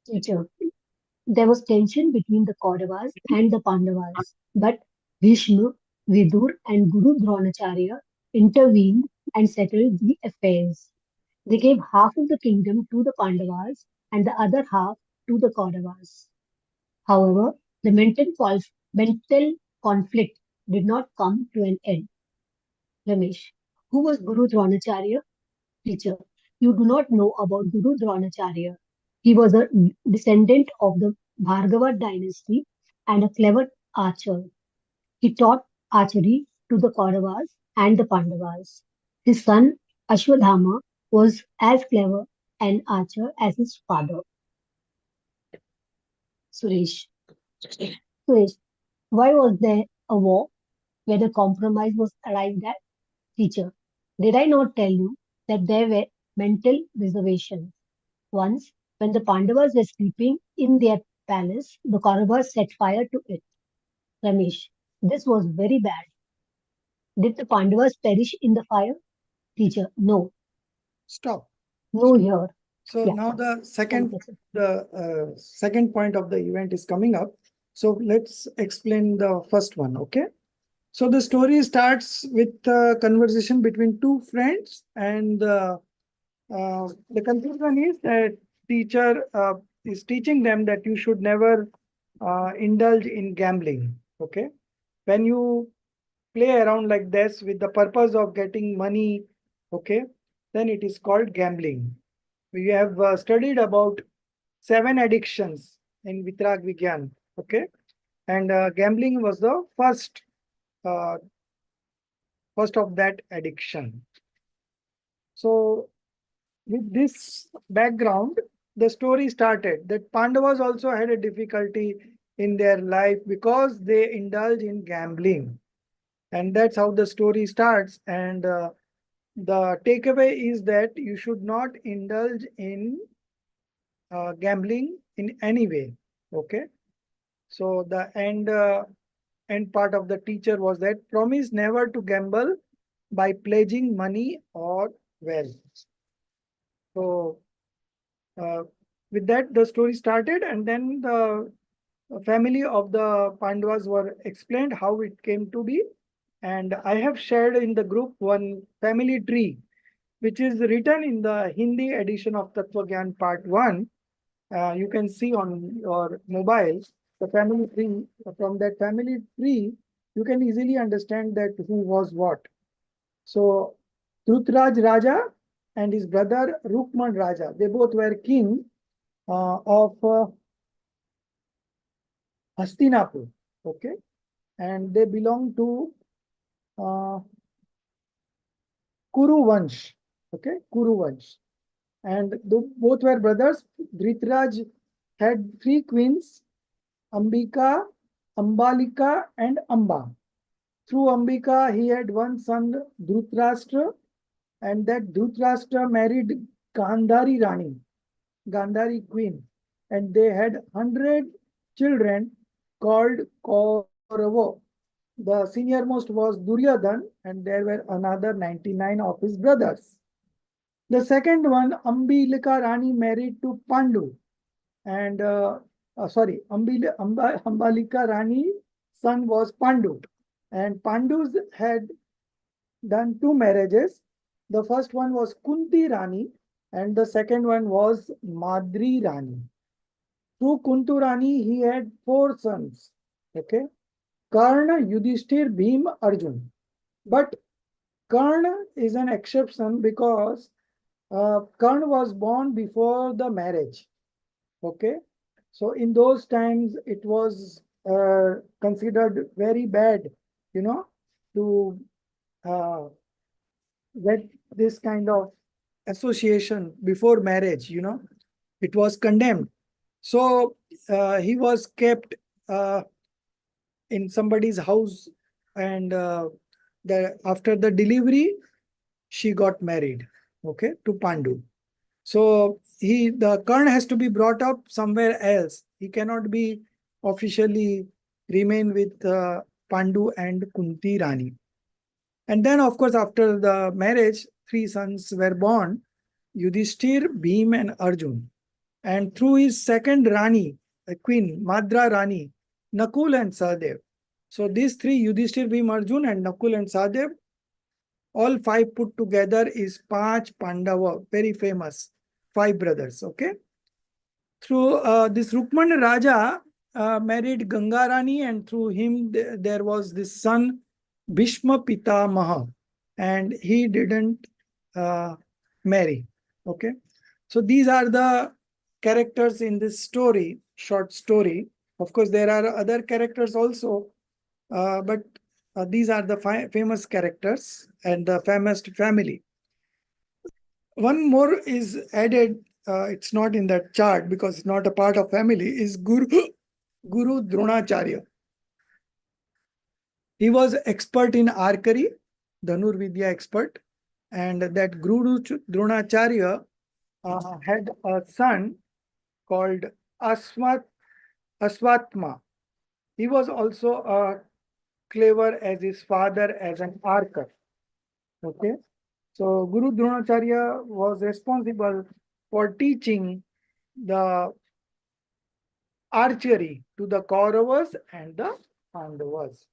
Teacher, there was tension between the Kauravas and the Pandavas, but Bhishma, Vidur, and Guru Dronacharya intervened and settled the affairs. They gave half of the kingdom to the Pandavas and the other half to the Kauravas. However, the mental conflict did not come to an end. Ramesh, who was Guru Dronacharya? Teacher, you do not know about Guru Dronacharya. He was a descendant of the Bhargava dynasty and a clever archer. He taught archery to the Kauravas and the Pandavas. His son Ashwadhama was as clever an archer as his father. Suresh. Suresh, why was there a war where the compromise was arrived at? Teacher, did I not tell you that there were mental reservations? Once, when the Pandavas were sleeping in their palace, the Kauravas set fire to it. Ramesh, this was very bad. Did the Pandavas perish in the fire? Teacher, no, Stop. no here. So Yeah. now the second Thank you, sir. the second point of the event is coming up. So let's explain the first one. Okay. So the story starts with a conversation between two friends, and the conclusion is that teacher is teaching them that you should never indulge in gambling. Okay. When you play around like this with the purpose of getting money, okay, then it is called gambling. We have studied about 7 addictions in Vitrag Vigyan, okay, and gambling was the uh, first of that addiction. So with this background, the story started that Pandavas also had a difficulty in their life because they indulge in gambling, and that's how the story starts. And the takeaway is that you should not indulge in gambling in any way. Okay. So the end part of the teacher was that promise never to gamble by pledging money or wealth. So with that, the story started, and then the family of the Pandavas were explained how it came to be. And I have shared in the group one family tree, which is written in the Hindi edition of Tattva Gyan Part 1. You can see on your mobile the family tree. From that family tree, you can easily understand that who was what. So, Dhrutraj Raja and his brother Rukman Raja, they both were king of Hastinapur, okay, and they belong to Kuru Vansh, okay, Kuru Vansh, and both were brothers. Dhritaraj had three queens, Ambika, Ambalika, and Amba. Through Ambika, he had one son, Dhritarashtra, and that Dhritarashtra married Gandhari Rani, Gandhari queen, and they had 100 children called Kaurava. The senior most was Duryodhan, and there were another 99 of his brothers. The second one, Ambilika Rani, married to Pandu, and Ambalika Rani son was Pandu, and Pandus had done two marriages. The first one was Kunti Rani, and the second one was Madri Rani. Through Kuntu Rani, he had four sons. Okay, Karna, Yudhishthir, Bhim, Arjun. But Karna is an exception because Karna was born before the marriage. Okay, so in those times it was considered very bad, to uh, get this kind of association before marriage. It was condemned. So he was kept in somebody's house, and after the delivery, she got married, okay, to Pandu. So the Karna has to be brought up somewhere else. He cannot be officially remain with Pandu and Kunti Rani. And then, of course, after the marriage, three sons were born: Yudhishthir, Bhim, and Arjun. And through his second Rani, a queen, Madra Rani, Nakul and Sahadev. So these three, Yudhishthir, Bhim, Arjun, and Nakul and Sahadev, all five put together is Panch Pandava, very famous, five brothers, okay? Through this Rukman Raja married Ganga Rani, and through him there was this son, Bhishma Pitamaha, and he didn't marry, okay? So these are the characters in this story, short story. Of course, there are other characters also, but these are the famous characters and the famous family. One more is added. It's not in that chart because it's not a part of family. Is Guru Dronacharya. He was expert in archery, Dhanur Vidya expert, and that Guru Dronacharya had a son called Aswatma. He was also clever as his father as an archer. Okay, so Guru Dronacharya was responsible for teaching the archery to the Kauravas and the Pandavas.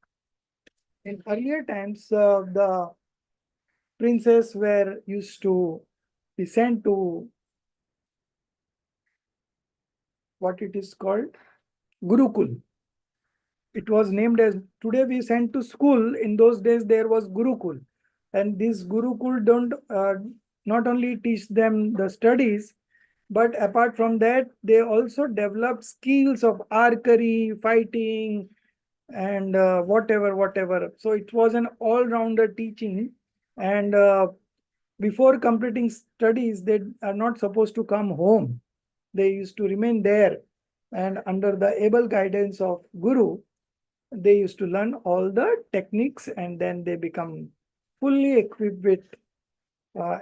In earlier times, the princes were used to be sent to what it is called Gurukul. It was named as, today we sent to school. In those days there was Gurukul, and this Gurukul don't not only teach them the studies, but apart from that they also develop skills of archery, fighting, and whatever. So it was an all-rounder teaching, and before completing studies they are not supposed to come home. They used to remain there, and under the able guidance of Guru, they used to learn all the techniques, and then they become fully equipped with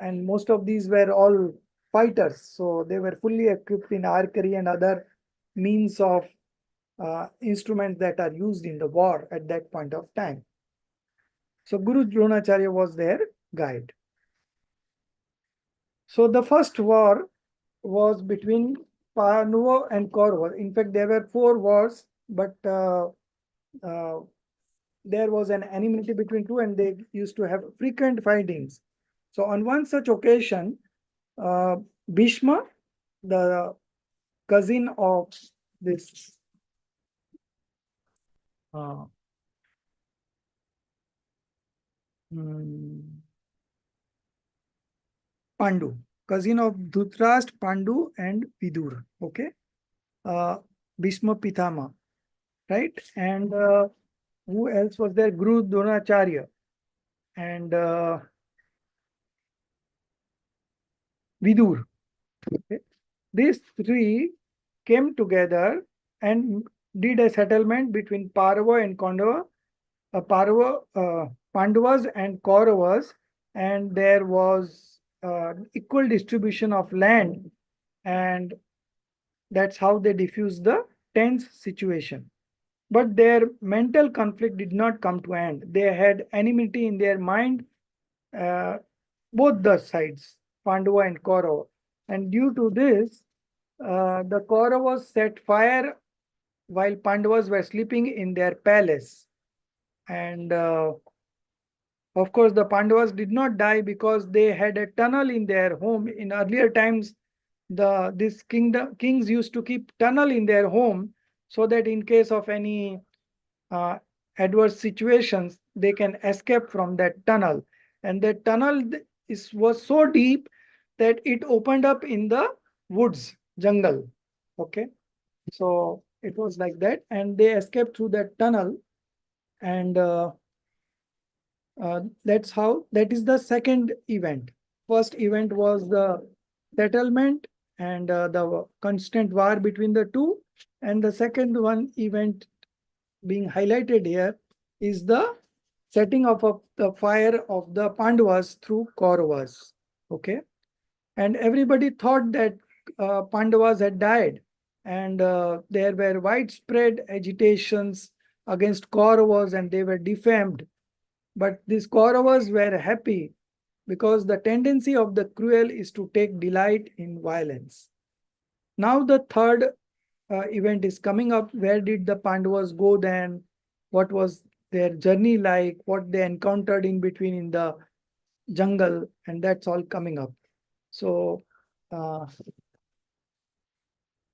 and most of these were all fighters, so they were fully equipped in archery and other means of instruments that are used in the war at that point of time. So Guru Dronacharya was their guide. So the first war was between Pandava and Kaurava. In fact, there were 4 wars, but there was an enmity between two, and they used to have frequent fightings. So on one such occasion, Bhishma, the cousin of this Pandu, cousin of Dhritarashtra, Pandu, and Vidur. Okay, Bhishma Pitama, right? And who else was there? Guru Dronacharya and Vidur. Okay. These 3 came together and did a settlement between Parava and Kondava, Pandavas and Kauravas, and there was equal distribution of land, and that's how they diffused the tense situation. But their mental conflict did not come to end. They had enmity in their mind, both the sides, Pandava and Kaurava. And due to this, the Kauravas set fire while Pandavas were sleeping in their palace. And of course, the Pandavas did not die because they had a tunnel in their home. In earlier times, this kings used to keep tunnel in their home so that in case of any adverse situations, they can escape from that tunnel. And that tunnel was so deep that it opened up in the woods, jungle. Okay. So it was like that, and they escaped through that tunnel. And that is the second event. First event was the settlement and the constant war between the two. And the second one event being highlighted here is the setting of the fire of the Pandavas through Kauravas. Okay. And everybody thought that Pandavas had died, and there were widespread agitations against Kauravas, and they were defamed. But these Kauravas were happy because the tendency of the cruel is to take delight in violence. Now the third event is coming up. Where did the Pandavas go then? What was their journey like? What they encountered in between in the jungle? And that's all coming up. So,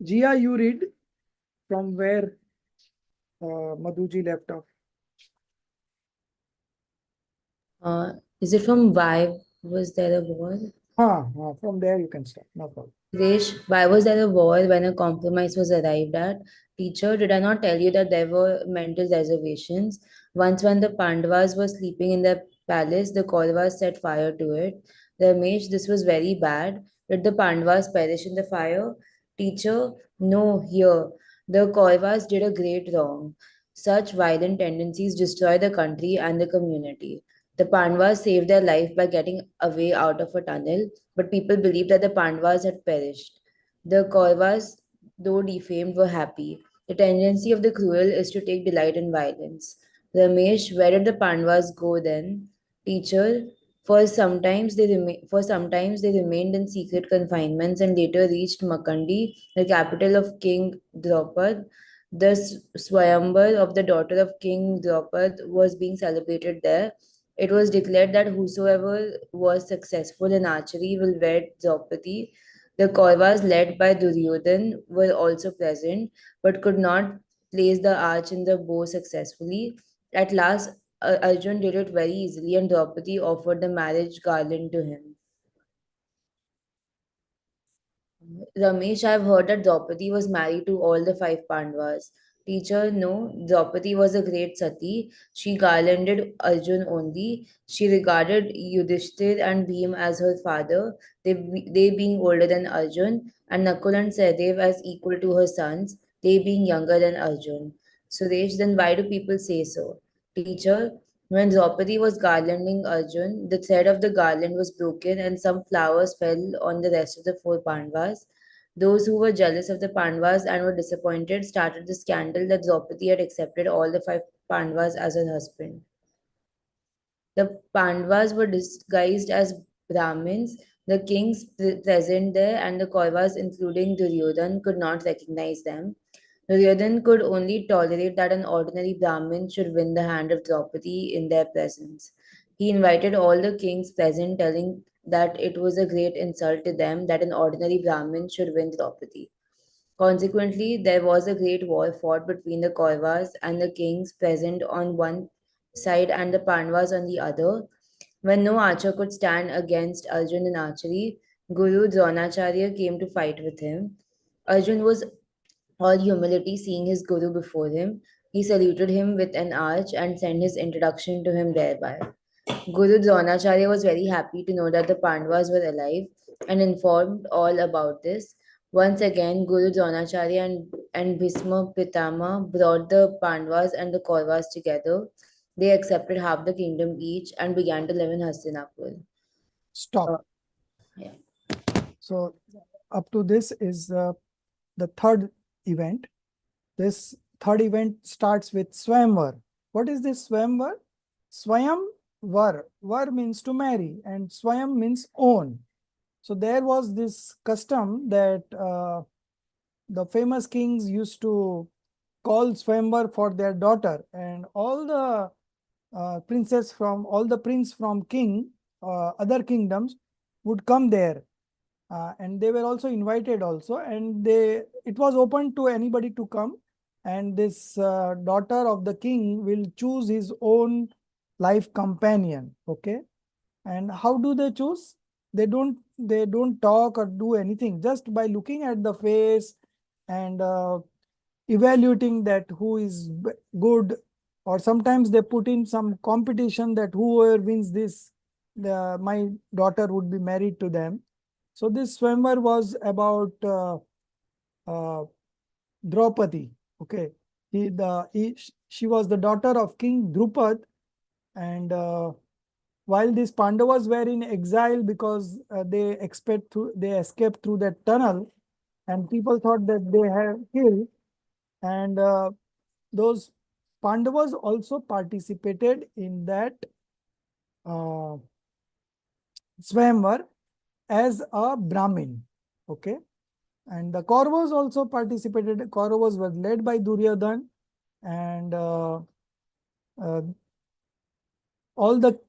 Jia, you read from where Madhuji left off. Is it from why was there a war? From there you can start. No problem. Suresh, why was there a war when a compromise was arrived at? Teacher, did I not tell you that there were mental reservations? Once, when the Pandavas were sleeping in their palace, the Kauravas set fire to it. Ramesh, this was very bad. Did the Pandavas perish in the fire? Teacher, no, here. The Kauravas did a great wrong. Such violent tendencies destroy the country and the community. The Pandavas saved their life by getting away out of a tunnel, but people believed that the Pandavas had perished. The Kauravas, though defamed, were happy. The tendency of the cruel is to take delight in violence. Ramesh, where did the Pandavas go then? Teacher, for sometimes they remained in secret confinements and later reached Makandi, the capital of King Draupad. The Swayambar of the daughter of King Draupad was being celebrated there. It was declared that whosoever was successful in archery will wed Draupadi. The Kauravas, led by Duryodhan, were also present, but could not place the arch in the bow successfully. At last, Arjun did it very easily, and Draupadi offered the marriage garland to him. Ramesh, I've heard that Draupadi was married to all the 5 Pandavas. Teacher, no, Draupadi was a great sati. She garlanded Arjun only. She regarded Yudhishthir and Bhim as her father, they being older than Arjun, and Nakul and Sahadev as equal to her sons, they being younger than Arjun. Suresh, then why do people say so? Teacher, when Draupadi was garlanding Arjun, the thread of the garland was broken and some flowers fell on the rest of the 4 Pandavas. Those who were jealous of the Pandavas and were disappointed started the scandal that Draupadi had accepted all the 5 Pandavas as her husband. The Pandavas were disguised as Brahmins The kings present there and the Kauravas, including Duryodhan, could not recognize them. Duryodhan could only tolerate that an ordinary Brahmin should win the hand of Draupadi in their presence. He invited all the kings present, telling that it was a great insult to them that an ordinary Brahmin should win Draupadi. Consequently, there was a great war fought between the Kauravas and the kings present on one side and the Pandavas on the other. When no archer could stand against Arjun in archery, Guru Dronacharya came to fight with him. Arjun was all humility seeing his Guru before him. He saluted him with an arch and sent his introduction to him thereby. Guru Dronacharya was very happy to know that the Pandavas were alive and informed all about this. Once again, Guru Dronacharya and Bhisma Pitama brought the Pandavas and the Kauravas together. They accepted half the kingdom each and began to live in Hastinapur. Stop. Yeah. So up to this is the third event. This third event starts with Swayamvar. What is this Swayamvar? Swayamvar. Var means to marry and Swayam means own. So there was this custom that the famous kings used to call Swayamvar for their daughter, and all the princes from all the prince from other kingdoms would come there. And they were also invited also, and it was open to anybody to come, and this daughter of the king will choose his own life companion. Okay, and how do they choose? They don't talk or do anything, just by looking at the face and evaluating that who is good, or sometimes they put in some competition that whoever wins this, my daughter would be married to them. So this Swayamvar was about Draupadi. Okay, she was the daughter of King Drupad, and while these Pandavas were in exile because they escaped through that tunnel, and people thought that they have killed, and those Pandavas also participated in that uh, Swayamvar as a Brahmin. Okay. And the Kauravas also participated. Kauravas were led by Duryodhan, and uh, all the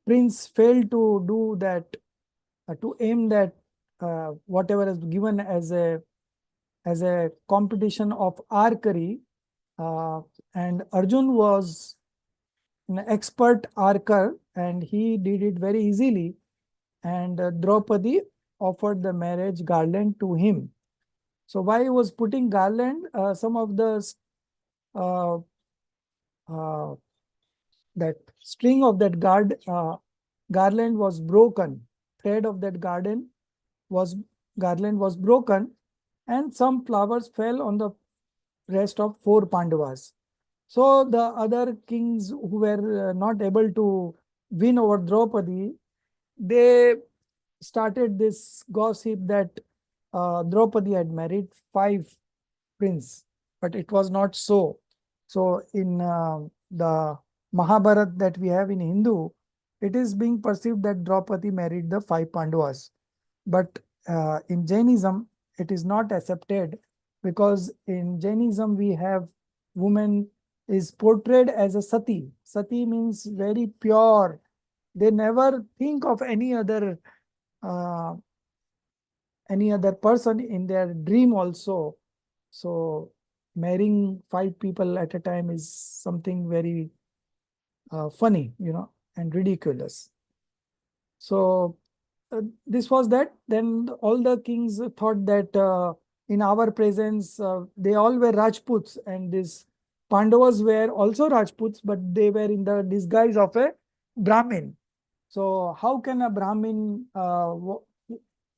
prince failed to do that, to aim that whatever is given as a competition of archery. And Arjun was an expert archer, and he did it very easily. And Draupadi offered the marriage garland to him. So while he was putting garland, some of the uh, uh, that string of that garland was broken. Thread of that garland was broken, and some flowers fell on the rest of 4 Pandavas. So the other kings who were not able to win over Draupadi, they started this gossip that Draupadi had married 5 princes, but it was not so. So in the Mahabharata that we have in Hindu, it is being perceived that Draupadi married the 5 Pandavas. But in Jainism, it is not accepted, because in Jainism we have woman is portrayed as a sati. Sati means very pure. They never think of uh, any other person in their dream also. So marrying 5 people at a time is something very funny, and ridiculous. So this was that. Then all the kings thought that in our presence, they all were Rajputs, and these Pandavas were also Rajputs, but they were in the disguise of a Brahmin. So how can a Brahmin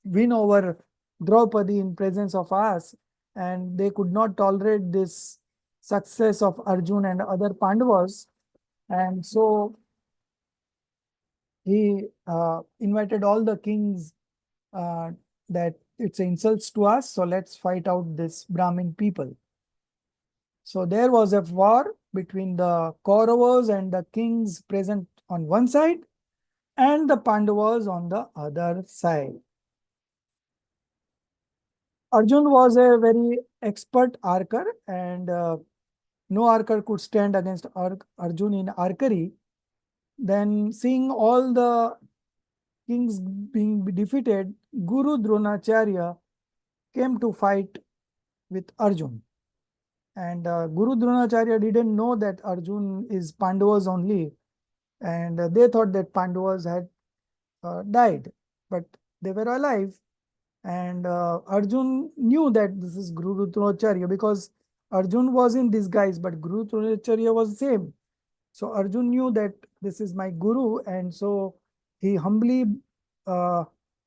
win over Draupadi in presence of us? And they could not tolerate this success of Arjun and other Pandavas. And so he invited all the kings that it's insults to us, so let's fight out this Brahmin people. So there was a war between the Kauravas and the kings present on one side, and the Pandavas on the other side. Arjun was a very expert archer, and no archer could stand against Arjun in archery. Then, seeing all the kings being defeated, Guru Dronacharya came to fight with Arjun. And Guru Dronacharya didn't know that Arjun is Pandavas only, and they thought that Pandavas had died, but they were alive. And Arjun knew that this is Guru Dronacharya because Arjun was in disguise, but Guru Dronacharya was the same. So Arjun knew that this is my Guru, and so he humbly uh,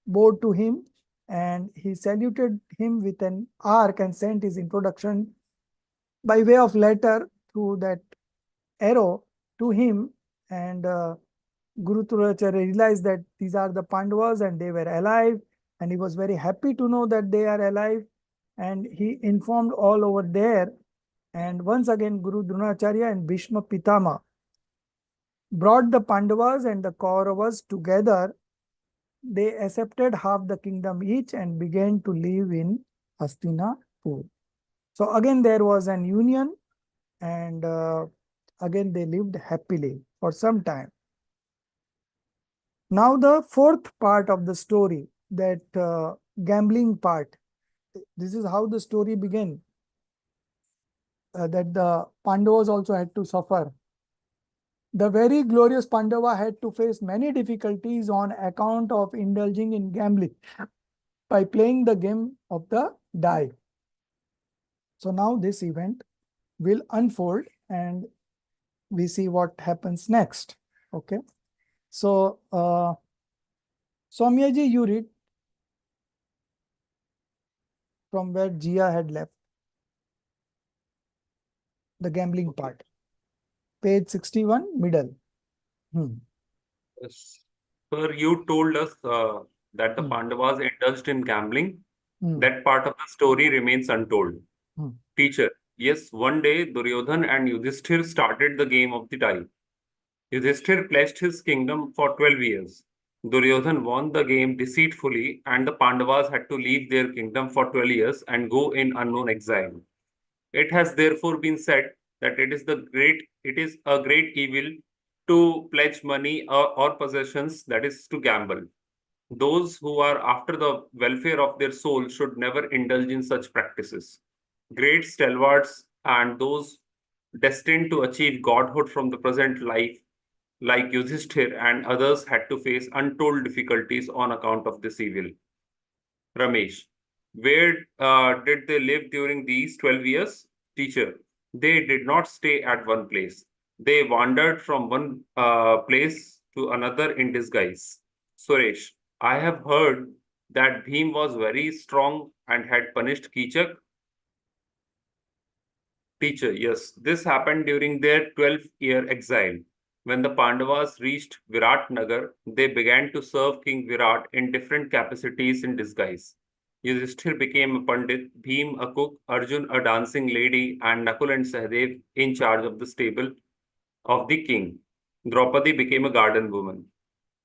bowed to him, and he saluted him with an arc and sent his introduction by way of letter through that arrow to him. And Guru Dronacharya realized that these are the Pandavas and they were alive, and he was very happy to know that they are alive, and he informed all over there. And once again, Guru Dronacharya and Bhishma Pitama brought the Pandavas and the Kauravas together. They accepted half the kingdom each and began to live in Hastinapur. So again, there was an union, and again they lived happily for some time. Now the fourth part of the story, that gambling part. This is how the story began. That the Pandavas also had to suffer. The very glorious Pandava had to face many difficulties on account of indulging in gambling by playing the game of the die. So now this event will unfold and we see what happens next. Okay. So, Soumya ji, you read from where Jia had left. The gambling part. Page 61, middle. Yes. Sir, you told us that the Pandavas indulged in gambling. That part of the story remains untold. Teacher, yes, one day Duryodhan and Yudhishthir started the game of the die. Yudhishthir pledged his kingdom for 12 years. Duryodhan won the game deceitfully, and the Pandavas had to leave their kingdom for 12 years and go in unknown exile. It has therefore been said that it is a great evil to pledge money or possessions, that is to gamble. Those who are after the welfare of their soul should never indulge in such practices. Great stalwarts and those destined to achieve godhood from the present life, like Yudhishthir and others, had to face untold difficulties on account of this evil. Ramesh, where did they live during these 12 years? Teacher, they did not stay at one place. They wandered from one place to another in disguise. Suresh, I have heard that Bhim was very strong and had punished Kichak. Teacher, yes, this happened during their 12-year exile. When the Pandavas reached Virat Nagar, they began to serve King Virat in different capacities in disguise. Yudhishthir became a Pandit, Bhim a cook, Arjun a dancing lady, and Nakul and Sahadev in charge of the stable of the king. Draupadi became a garden woman.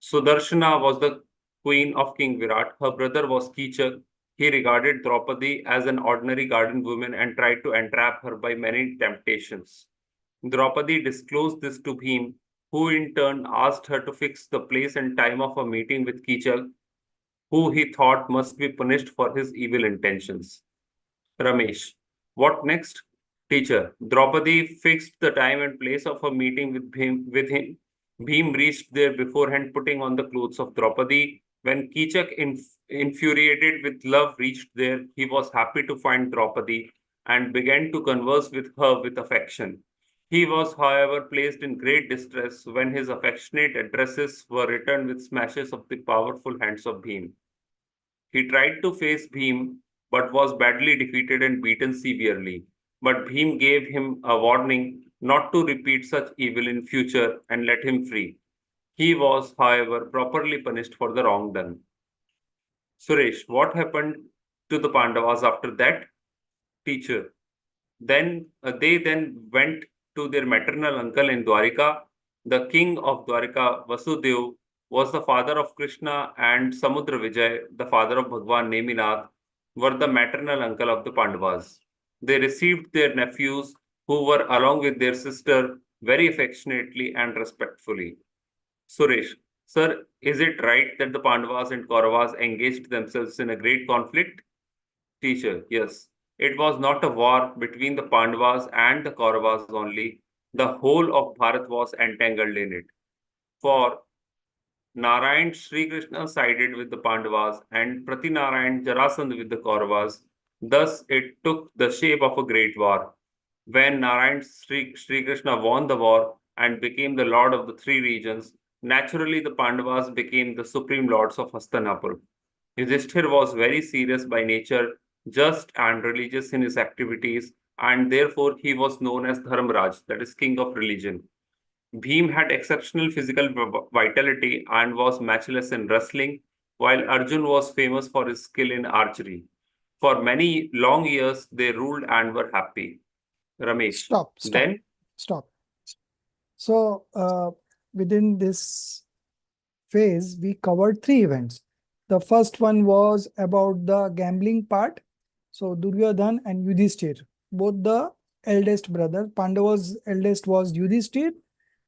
Sudarshana was the queen of King Virat. Her brother was Kichak. He regarded Draupadi as an ordinary garden woman and tried to entrap her by many temptations. Draupadi disclosed this to Bhim, who in turn asked her to fix the place and time of a meeting with Kichak, who he thought must be punished for his evil intentions. Ramesh, what next? Teacher, Draupadi fixed the time and place of a meeting with him. Bhim reached there beforehand, putting on the clothes of Draupadi. When Kichak, infuriated with love, reached there, he was happy to find Draupadi and began to converse with her with affection. He was, however, placed in great distress when his affectionate addresses were returned with smashes of the powerful hands of Bhim. He tried to face Bhim, but was badly defeated and beaten severely. But Bhim gave him a warning not to repeat such evil in future and let him free. He was, however, properly punished for the wrong done. Suresh, what happened to the Pandavas after that? Teacher, they then went to their maternal uncle in Dwarika. The king of Dwarika, Vasudev, was the father of Krishna, and Samudra Vijay, the father of Bhagwan Neminath, were the maternal uncle of the Pandavas. They received their nephews, who were along with their sister, very affectionately and respectfully. Suresh, sir, is it right that the Pandavas and Kauravas engaged themselves in a great conflict? Teacher, yes. It was not a war between the Pandavas and the Kauravas only. The whole of Bharat was entangled in it. For Narayan Sri Krishna sided with the Pandavas and Pratinarayan Jarasandha with the Kauravas. Thus, it took the shape of a great war. When Narayan Sri Krishna won the war and became the lord of the three regions, naturally the Pandavas became the supreme lords of Hastinapur. Yudhishthir was very serious by nature, just and religious in his activities, and therefore he was known as Dharmraj, that is, king of religion. Bhim had exceptional physical vitality and was matchless in wrestling, while Arjun was famous for his skill in archery. For many long years, they ruled and were happy. Ramesh. Stop. Then, So, within this phase, we covered 3 events. The first one was about the gambling part. So, Duryodhan and Yudhishthir, both the eldest brother. Pandava's eldest was Yudhishthir,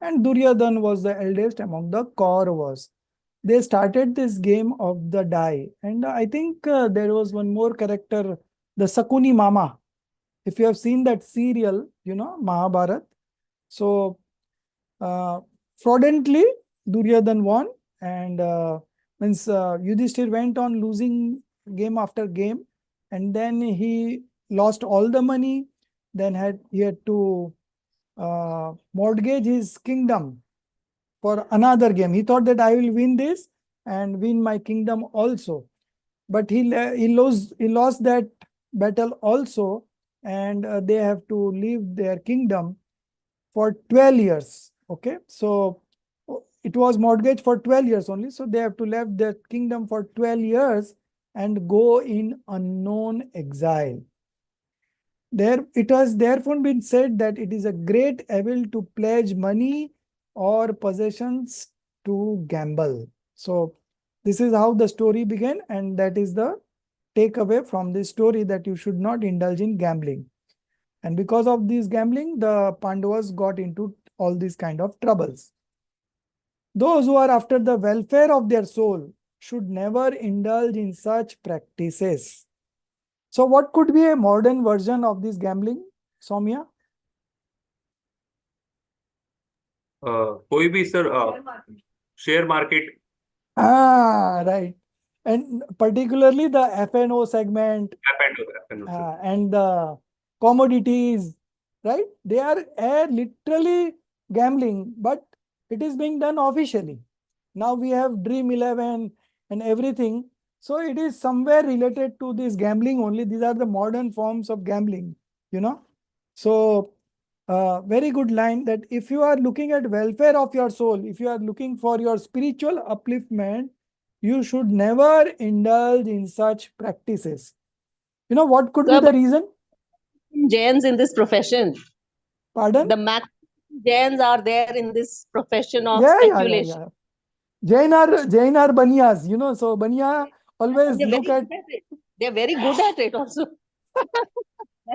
and Duryodhan was the eldest among the Kauravas. They started this game of the die, and I think there was one more character, the Sakuni Mama. If you have seen that serial, Mahabharat. So, fraudulently, Duryodhan won, and Yudhishthir went on losing game after game, and then he lost all the money. Then he had to mortgage his kingdom for another game. He thought that I will win this and win my kingdom also, but he lost that battle also, and they have to leave their kingdom for 12 years. Okay, so it was mortgaged for 12 years only, so they have to leave their kingdom for 12 years and go in unknown exile. It has therefore been said that it is a great evil to pledge money or possessions to gamble. So this is how the story began, and that is the takeaway from this story, that you should not indulge in gambling. And because of this gambling, the Pandavas got into all these kind of troubles. Those who are after the welfare of their soul should never indulge in such practices. So what could be a modern version of this gambling, Soumya? koi bhi, sir, share market. Right. And particularly the F&O segment and the commodities, right? They are literally gambling, but it is being done officially. Now we have Dream 11 and everything. So it is somewhere related to this gambling only. These are the modern forms of gambling, So very good line, that if you are looking at welfare of your soul, if you are looking for your spiritual upliftment, you should never indulge in such practices. What could be the reason? Jains in this profession. Pardon? The maximum Jains are there in this profession of speculation. Yeah. Jain are baniyas, so baniya always look at. They're very good at it also.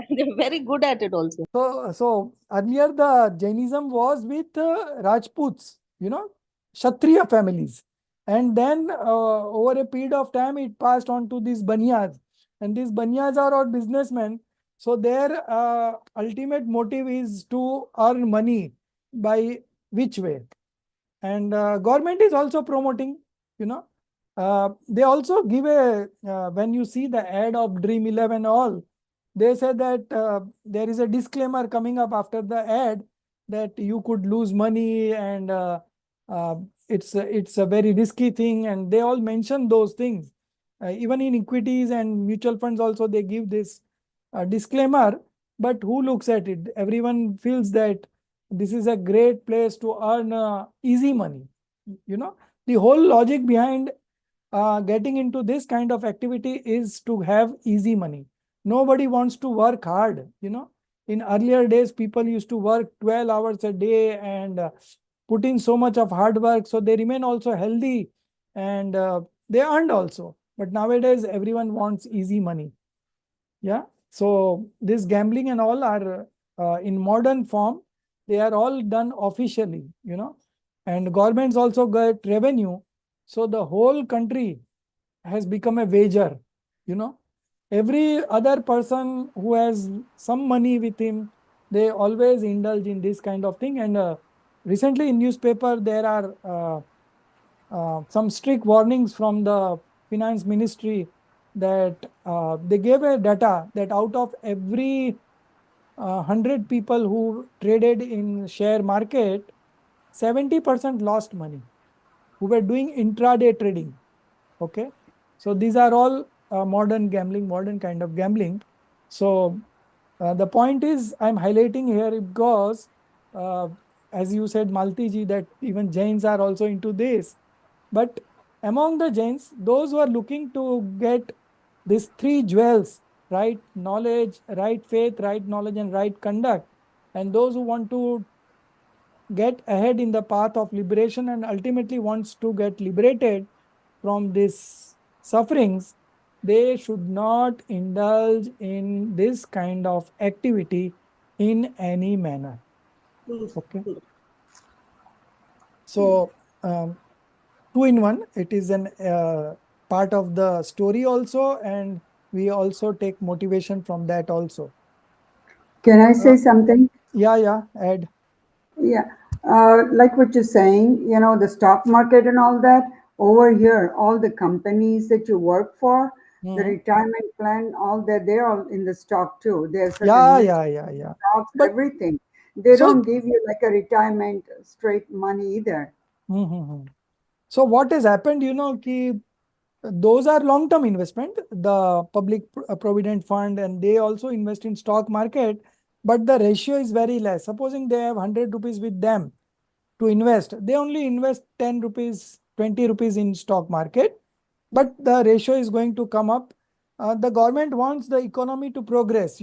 They're very good at it also. So earlier the Jainism was with Rajputs, Kshatriya families. And then over a period of time, it passed on to these Baniyas. And these Baniyas are all businessmen. So their ultimate motive is to earn money by which way? And government is also promoting, they also give when you see the ad of Dream 11 all, they say that there is a disclaimer coming up after the ad that you could lose money, and it's a very risky thing, and they all mention those things. Even in equities and mutual funds also, they give this disclaimer, but who looks at it? Everyone feels that this is a great place to earn easy money. The whole logic behind getting into this kind of activity is to have easy money. Nobody wants to work hard. In earlier days, people used to work 12 hours a day and put in so much of hard work, so they remain also healthy and they earned also. But nowadays, everyone wants easy money. Yeah. So this gambling and all are in modern form. They are all done officially, and governments also get revenue. So the whole country has become a wager, Every other person who has some money with him, they always indulge in this kind of thing. And recently in newspaper, there are some strict warnings from the finance ministry that they gave a data that out of every 100 people who traded in share market, 70% lost money, who were doing intraday trading. Okay. So these are all modern gambling, modern kind of gambling. So the point is, I'm highlighting here because, as you said, Malti ji, that even Jains are also into this. But among the Jains, those who are looking to get these three jewels, right knowledge, right faith, right knowledge, and right conduct, and those who want to get ahead in the path of liberation and ultimately wants to get liberated from these sufferings, they should not indulge in this kind of activity in any manner. Okay. So, two in one, it is an part of the story also, and we also take motivation from that also. Can I say something? Yeah, Ed. Yeah, like what you're saying, the stock market and all that. Over here, all the companies that you work for, the retirement plan, all that, they're all in the stock too. There's certain Yeah. stocks, But everything. They so, don't give you like a retirement straight money either. So what has happened, those are long-term investment, the public provident fund, and they also invest in stock market, but the ratio is very less. Supposing they have 100 rupees with them to invest, they only invest 10 rupees, 20 rupees in stock market, but the ratio is going to come up. The government wants the economy to progress,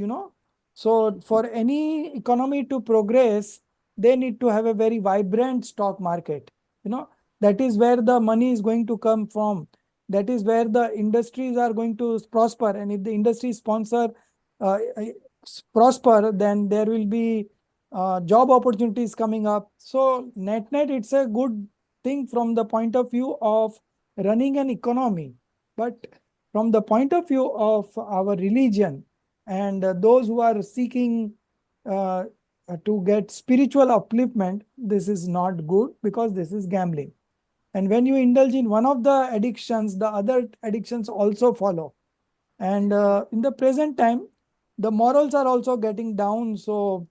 So for any economy to progress, they need to have a very vibrant stock market, That is where the money is going to come from. That is where the industries are going to prosper. And if the industry sponsor prosper, then there will be job opportunities coming up. So net, it's a good thing from the point of view of running an economy. But from the point of view of our religion and those who are seeking to get spiritual upliftment, this is not good because this is gambling. And when you indulge in one of the addictions, the other addictions also follow. And in the present time, the morals are also getting down. So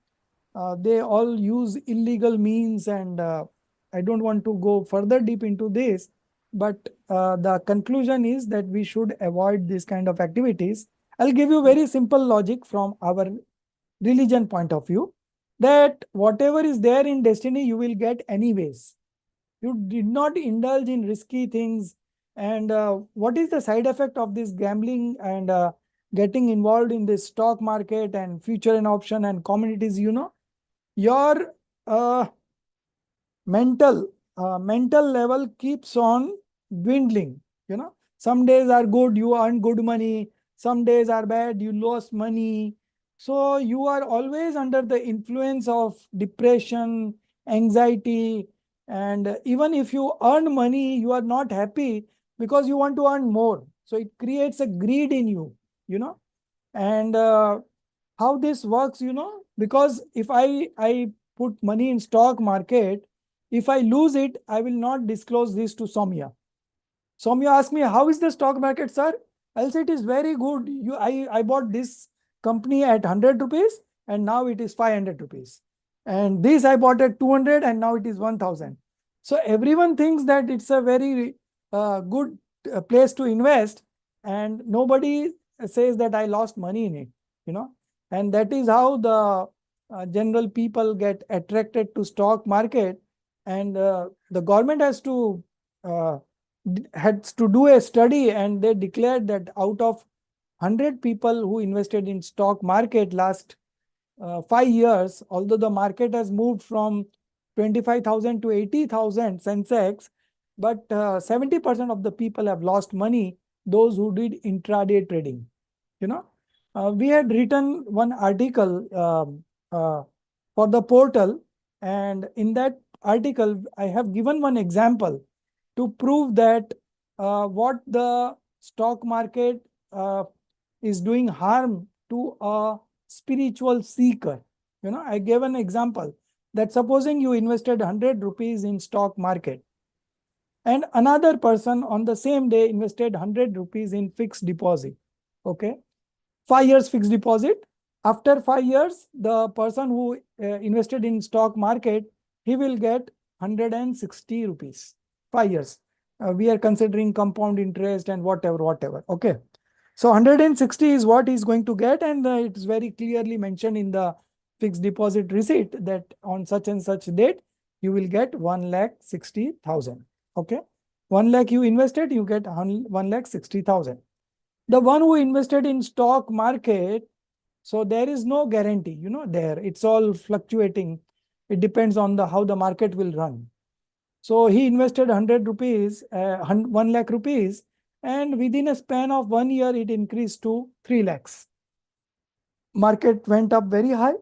they all use illegal means, and I don't want to go further deep into this, but the conclusion is that we should avoid this kind of activities. I'll give you very simple logic from our religion point of view, that whatever is there in destiny, you will get anyways. You did not indulge in risky things. And what is the side effect of this gambling and getting involved in the stock market and future and option and commodities? Your mental level keeps on dwindling. Some days are good, you earn good money. Some days are bad, you lost money. So you are always under the influence of depression, anxiety, and even if you earn money, you are not happy because you want to earn more. So it creates a greed in you, and how this works, because if I put money in stock market, if I lose it, I will not disclose this to Soumya. Soumya asked me, how is the stock market, sir? I'll say it is very good. I bought this company at 100 rupees and now it is 500 rupees. And this I bought at 200 and now it is 1000. So everyone thinks that it's a very good place to invest, and nobody says that I lost money in it, and that is how the general people get attracted to stock market. And the government has to do a study, and they declared that out of 100 people who invested in stock market last 5 years, although the market has moved from 25,000 to 80,000 Sensex, but 70% of the people have lost money, those who did intraday trading. We had written one article for the portal, and in that article, I have given one example to prove that what the stock market is doing harm to a spiritual seeker. I gave an example that supposing you invested 100 rupees in stock market and another person on the same day invested 100 rupees in fixed deposit. Okay. 5 years fixed deposit. After 5 years, the person who invested in stock market, he will get 160 rupees. 5 years. We are considering compound interest and whatever. Okay. So 160 is what he's going to get, and it is very clearly mentioned in the fixed deposit receipt that on such and such date, you will get 1,60,000. Okay. 1 lakh you invested, you get 1,60,000. The one who invested in stock market, so there is no guarantee, there. It's all fluctuating. It depends on how the market will run. So he invested 100 rupees, 1 lakh rupees, and within a span of 1 year, it increased to 3 lakhs. Market went up very high,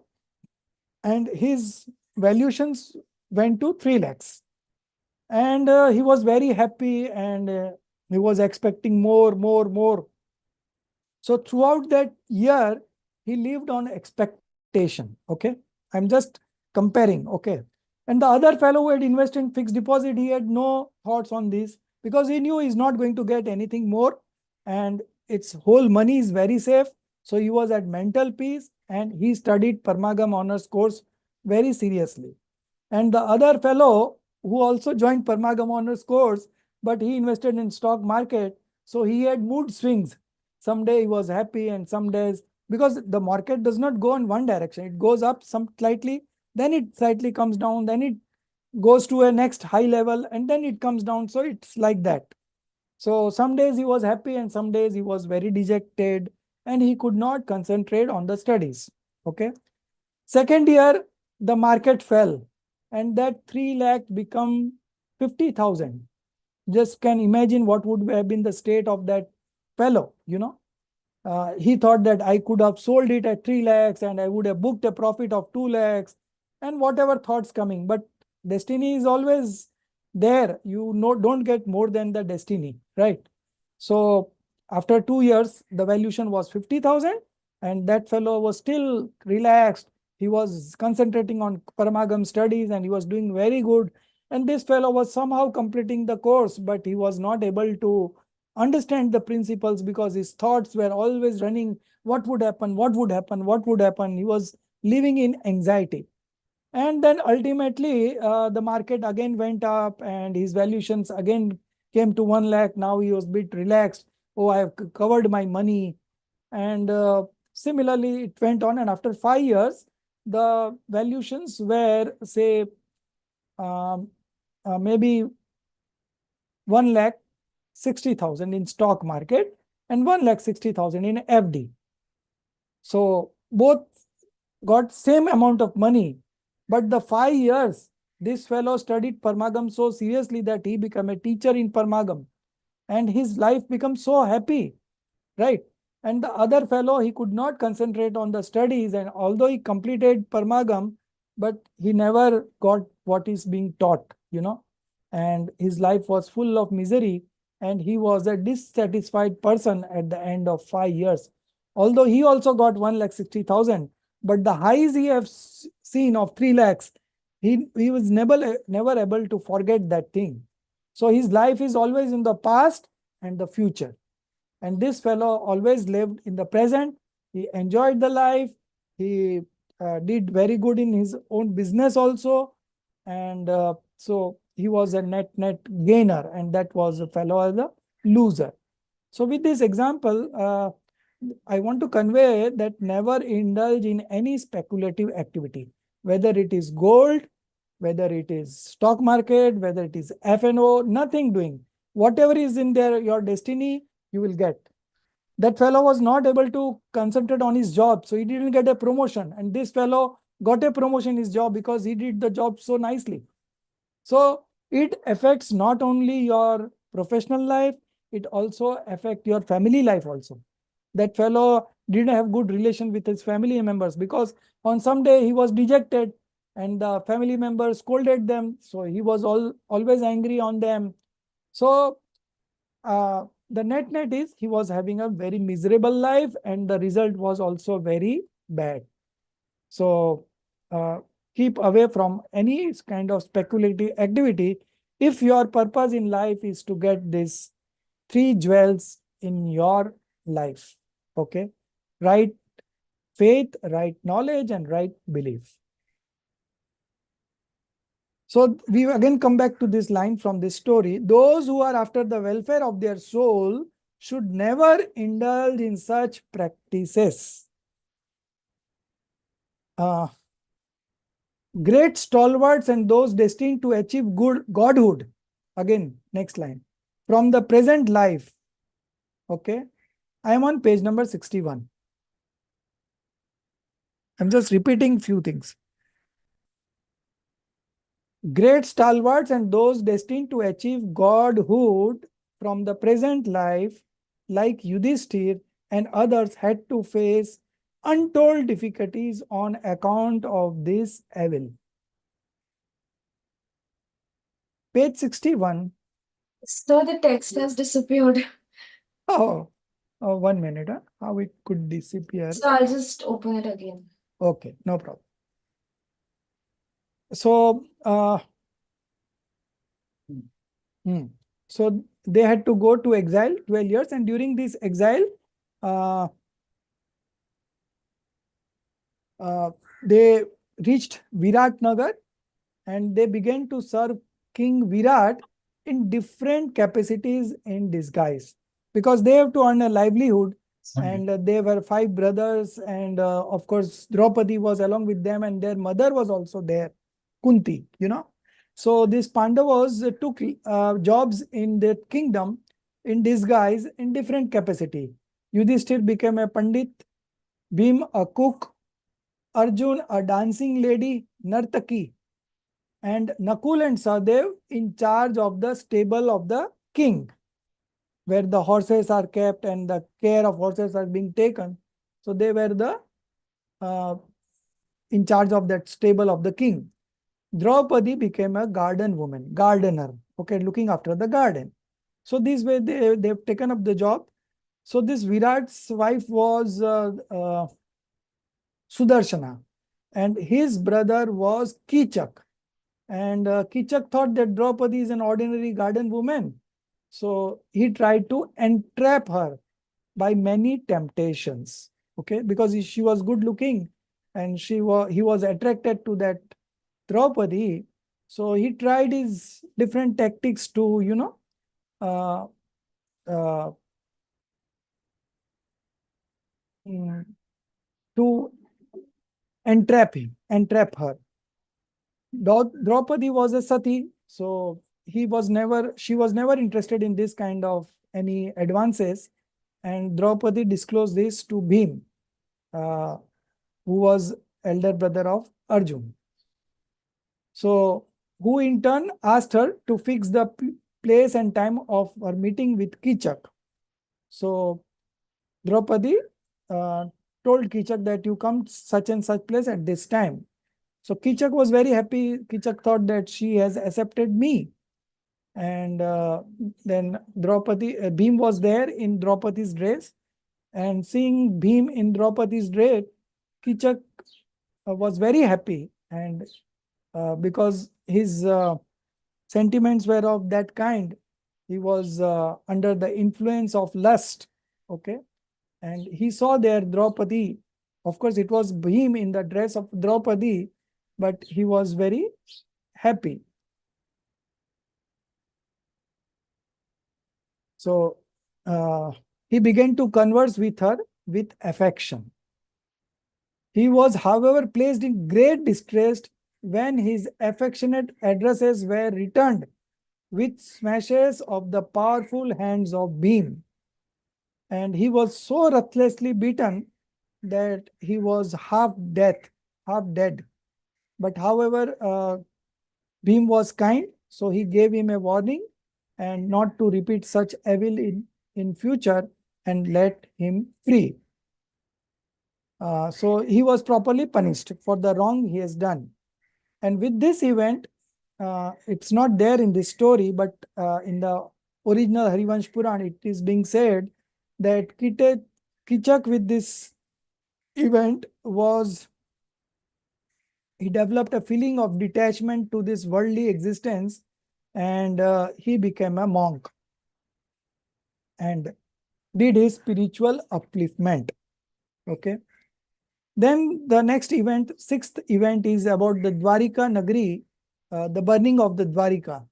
and his valuations went to 3 lakhs. And he was very happy, and he was expecting more. So throughout that year, he lived on expectation. Okay. I'm just comparing. Okay. And the other fellow who had invested in fixed deposit, he had no thoughts on this because he knew he's not going to get anything more. And its whole money is very safe. So he was at mental peace, and he studied Parmagam honors course very seriously. And the other fellow who also joined Parmagam honors course, but he invested in stock market. So he had mood swings. Some day he was happy, and some days, because the market does not go in one direction. It goes up some slightly, then it slightly comes down, then it goes to a next high level, and then it comes down. So it's like that. So some days he was happy, and some days he was very dejected, and he could not concentrate on the studies. Okay. Second year, the market fell, and that 3 lakh become 50,000. Just can imagine what would have been the state of that fellow. He thought that I could have sold it at 3 lakhs and I would have booked a profit of 2 lakhs and whatever thoughts coming. But destiny is always there. Don't get more than the destiny, right? So after 2 years, the valuation was 50,000, and that fellow was still relaxed. He was concentrating on Paramagam studies, and he was doing very good. And this fellow was somehow completing the course, but he was not able to understand the principles because his thoughts were always running. What would happen? What would happen? What would happen? He was living in anxiety. And then ultimately, the market again went up, and his valuations again came to 1 lakh. Now he was a bit relaxed. Oh, I have covered my money. And similarly, it went on. And after 5 years, the valuations were, say, maybe 1,60,000 in stock market and 1,60,000 in FD. So both got same amount of money, but the 5 years, this fellow studied Parmagam so seriously that he became a teacher in Parmagam, and his life became so happy, right? And the other fellow, he could not concentrate on the studies, and although he completed Parmagam, but he never got what is being taught, and his life was full of misery, and he was a dissatisfied person at the end of 5 years. Although he also got 1,60,000, but the highs he have seen of 3 lakhs, he was never able to forget that thing. So his life is always in the past and the future. And this fellow always lived in the present. He enjoyed the life. He did very good in his own business also. And so he was a net gainer, and that was a fellow as a loser. So with this example, I want to convey that never indulge in any speculative activity, whether it is gold, whether it is stock market, whether it is F&O, nothing doing. Whatever is in there, your destiny, you will get. That fellow was not able to concentrate on his job, so he didn't get a promotion. And this fellow got a promotion in his job because he did the job so nicely. So it affects not only your professional life, it also affects your family life also. That fellow didn't have good relation with his family members because on some day he was dejected and the family members scolded them. So he was always angry on them. So the net is he was having a very miserable life and the result was also very bad. So keep away from any kind of speculative activity if your purpose in life is to get these 3 jewels in your life. Okay. Right faith, right knowledge, and right belief. So we again come back to this line from this story. Those who are after the welfare of their soul should never indulge in such practices. Great stalwarts and those destined to achieve godhood. Again, next line. From the present life. Okay. I am on page number 61. I'm just repeating few things. Great stalwarts and those destined to achieve godhood from the present life, like Yudhishthir and others, had to face untold difficulties on account of this evil. Page 61. So the text has disappeared. Oh, 1 minute. How it could disappear? So I'll just open it again. Okay, no problem. So, so they had to go to exile 12 years, and during this exile, they reached Virat Nagar and they began to serve King Virat in different capacities in disguise because they have to earn a livelihood. And they were 5 brothers, and of course, Draupadi was along with them, and their mother was also there, Kunti, So these Pandavas took jobs in their kingdom in disguise in different capacity. Yudhishthir became a Pandit, Bhim a cook, Arjun a dancing lady, Nartaki, and Nakul and Sahadev in charge of the stable of the king, where the horses are kept and the care of horses are being taken. So they were the in charge of that stable of the king. Draupadi became a garden woman, gardener, okay, looking after the garden. So this way they've taken up the job. So this Virat's wife was Sudarshana, and his brother was Kichak. And Kichak thought that Draupadi is an ordinary garden woman. So he tried to entrap her by many temptations. Okay, because she was good looking and he was attracted to that Draupadi. So he tried his different tactics to, uh, uh, to entrap her. Draupadi was a sati, so she was never interested in this kind of any advances. And Draupadi disclosed this to Bhim, who was elder brother of Arjun. So, who in turn asked her to fix the place and time of her meeting with Kichak. So, Draupadi told Kichak that you come such and such place at this time. So Kichak was very happy. Kichak thought that she has accepted me. And then Bhim was there in Draupadi's dress. And seeing Bhim in Draupadi's dress, Kichak was very happy. And because his sentiments were of that kind, he was under the influence of lust. Okay. And he saw there Draupadi. Of course, it was Bhim in the dress of Draupadi, but he was very happy. So he began to converse with her with affection. He was, however, placed in great distress when his affectionate addresses were returned with smashes of the powerful hands of Bhim. And he was so ruthlessly beaten that he was half dead half dead. But however, Bhim was kind, so he gave him a warning and not to repeat such evil in future and let him free. So he was properly punished for the wrong he has done. And with this event, it's not there in this story, but in the original Harivansh Puran, it is being said that Kichak with this event he developed a feeling of detachment to this worldly existence, and he became a monk and did his spiritual upliftment. Okay. Then the next event, sixth event, is about the Dwarika Nagari, the burning of the Dwarika.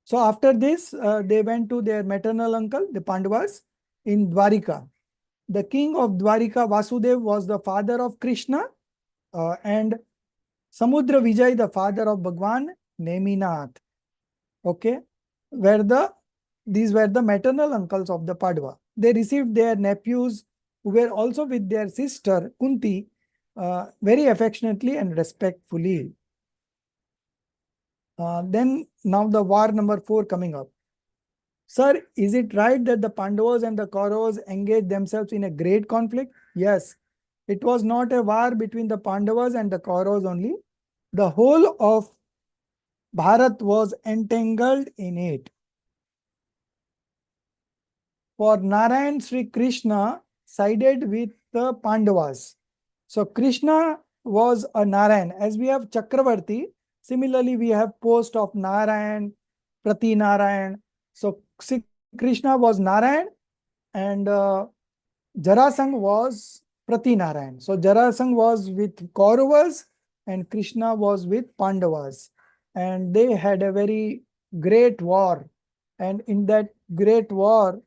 So after this, they went to their maternal uncle, the Pandavas, in Dwarika. The king of Dwarika, Vasudev, was the father of Krishna, and Samudra Vijay, the father of Bhagwan Neminath. Okay, these were the maternal uncles of the Padwa. They received their nephews, who were also with their sister Kunti, very affectionately and respectfully. Then now the war number 4 coming up. Sir, is it right that the Pandavas and the Kauravas engaged themselves in a great conflict? Yes. It was not a war between the Pandavas and the Kauravas only. The whole of Bharat was entangled in it. For Narayan, Sri Krishna sided with the Pandavas. So Krishna was a Narayan. As we have Chakravarti, similarly we have post of Narayan, Prati Narayan. So Krishna was Narayan, and Jarasangh was Prati Narayan. So Jarasangh was with Kauravas and Krishna was with Pandavas. And they had a very great war. And in that great war,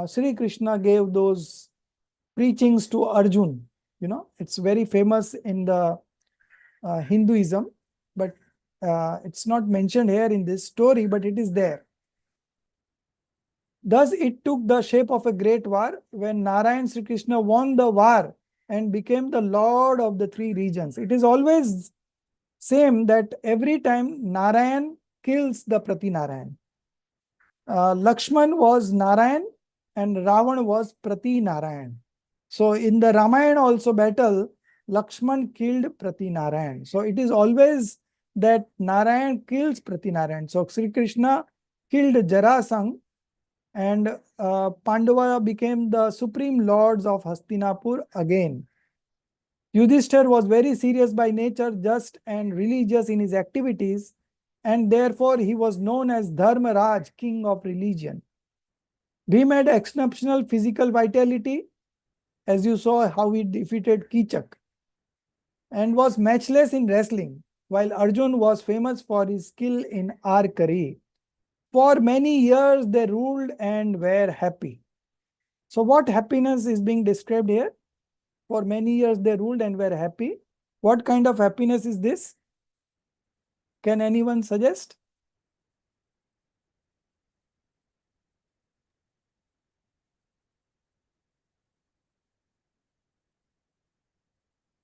Sri Krishna gave those preachings to Arjun. You know, it's very famous in the Hinduism, but it's not mentioned here in this story, but it is there. Thus, it took the shape of a great war when Narayan Sri Krishna won the war and became the lord of the 3 regions. It is always same that every time Narayan kills the Prati Narayan. Lakshman was Narayan and Ravan was Prati Narayan. So in the Ramayana also battle, Lakshman killed Prati Narayan. So it is always that Narayan kills Prati Narayan. So Sri Krishna killed Jarasangh, and Pandava became the supreme lords of Hastinapur again. Yudhishthir was very serious by nature, just and religious in his activities, and therefore he was known as Dharmaraj, king of religion. Bhim had exceptional physical vitality, as you saw how he defeated Kichak, and was matchless in wrestling, while Arjun was famous for his skill in archery. For many years they ruled and were happy. So what happiness is being described here? For many years they ruled and were happy. What kind of happiness is this? Can anyone suggest?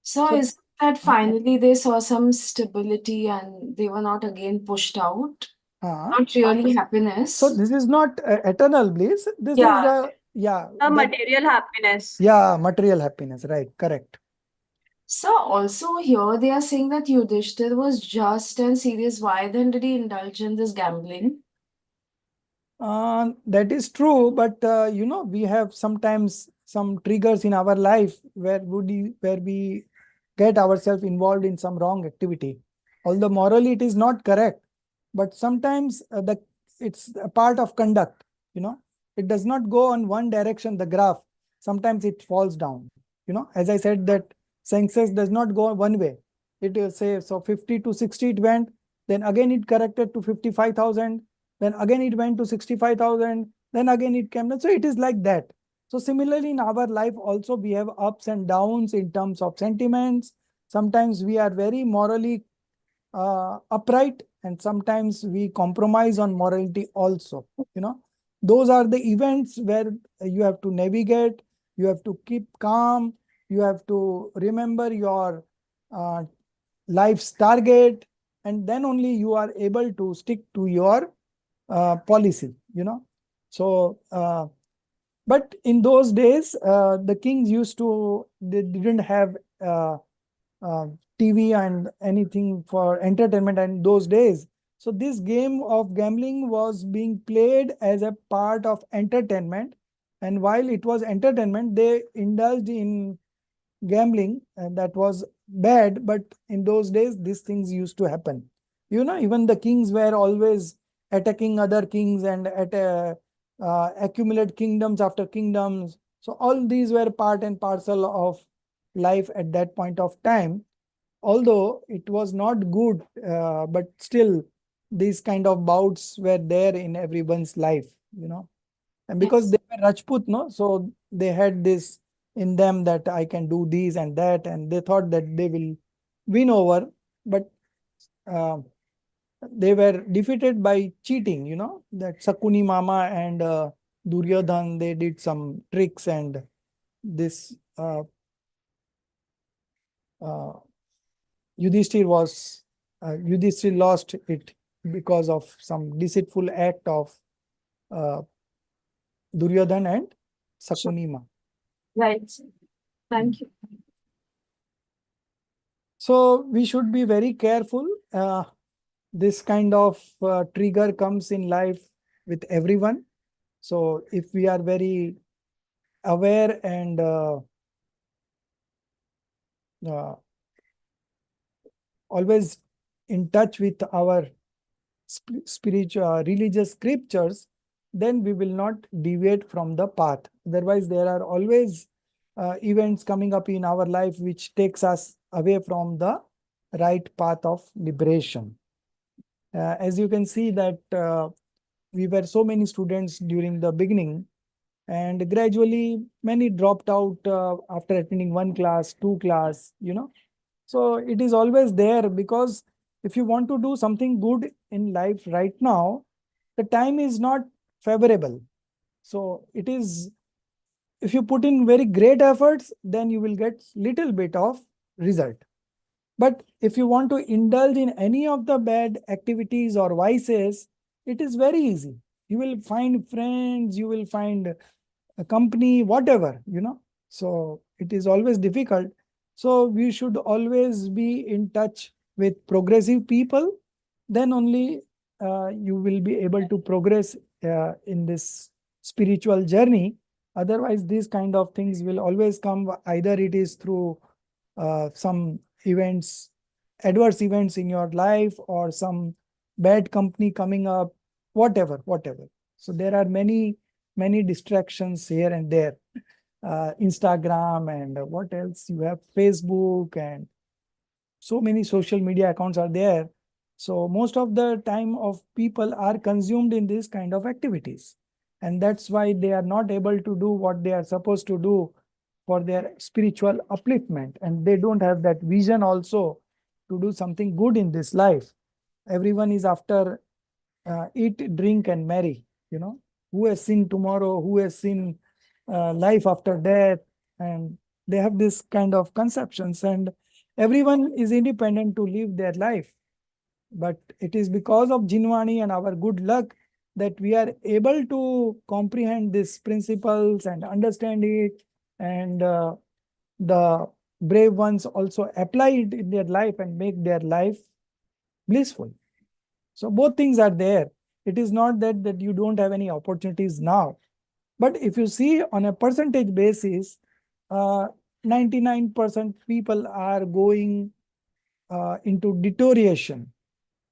So is it that finally they saw some stability and they were not again pushed out? Not really happiness. So this is not eternal bliss. This is A material happiness. Yeah, material happiness. Right, correct. So also here they are saying that Yudhishthir was just and serious. Why then did he indulge in this gambling? That is true, but you know, we have sometimes some triggers in our life where we get ourselves involved in some wrong activity. Although morally it is not correct, but sometimes it's a part of conduct. You know, it does not go on one direction, the graph. Sometimes it falls down. You know, as I said that senses does not go one way. It will say, so 50 to 60 it went, then again it corrected to 55,000, then again it went to 65,000, then again it came down. So it is like that. So similarly in our life also we have ups and downs in terms of sentiments. Sometimes we are very morally upright, and sometimes we compromise on morality also. You know, those are the events where you have to navigate, you have to keep calm, You have to remember your life's target, and then only you are able to stick to your policy, So, but in those days, the kings they didn't have uh, TV and anything for entertainment in those days. So this game of gambling was being played as a part of entertainment. And while it was entertainment, they indulged in gambling, and that was bad. But in those days, these things used to happen. Even the kings were always attacking other kings and accumulate kingdoms after kingdoms. So all these were part and parcel of life at that point of time. Although it was not good, but still these kind of bouts were there in everyone's life. And because Yes. they were Rajput, no, so they had this in them that I can do this and that, and they thought that they will win over, but uh, they were defeated by cheating. That Sakuni Mama and Duryodhan, they did some tricks, and this uh, Yudhishthir lost it because of some deceitful act of uh, Duryodhan and Sure. Sakuni Ma. Right. Thank you. So we should be very careful. This kind of trigger comes in life with everyone. So if we are very aware and uh, always in touch with our spiritual religious scriptures, then we will not deviate from the path. Otherwise, there are always events coming up in our life which takes us away from the right path of liberation. As you can see that we were so many students during the beginning, and gradually many dropped out after attending one class, two class. So it is always there, because if you want to do something good in life right now, the time is not favorable. So it is, if you put in very great efforts, then you will get little bit of result. But if you want to indulge in any of the bad activities or vices, it is very easy. You will find friends, you will find a company, whatever. So it is always difficult. So we should always be in touch with progressive people. Then only you will be able to progress in this spiritual journey. Otherwise, these kind of things will always come. Either it is through some events, adverse events in your life, or some bad company coming up, whatever. So there are many distractions here and there. Instagram, and what else? You have Facebook, and so many social media accounts are there. So most of the time of people are consumed in this kind of activities. And that's why they are not able to do what they are supposed to do for their spiritual upliftment. And they don't have that vision also to do something good in this life. Everyone is after eat, drink, and marry. Who has seen tomorrow? Who has seen life after death? And they have this kind of conceptions, and everyone is independent to live their life. But it is because of Jinwani and our good luck that we are able to comprehend these principles and understand it. And the brave ones also apply it in their life and make their life blissful. So both things are there. It is not that you don't have any opportunities now. But if you see on a percentage basis, 99% people are going into deterioration.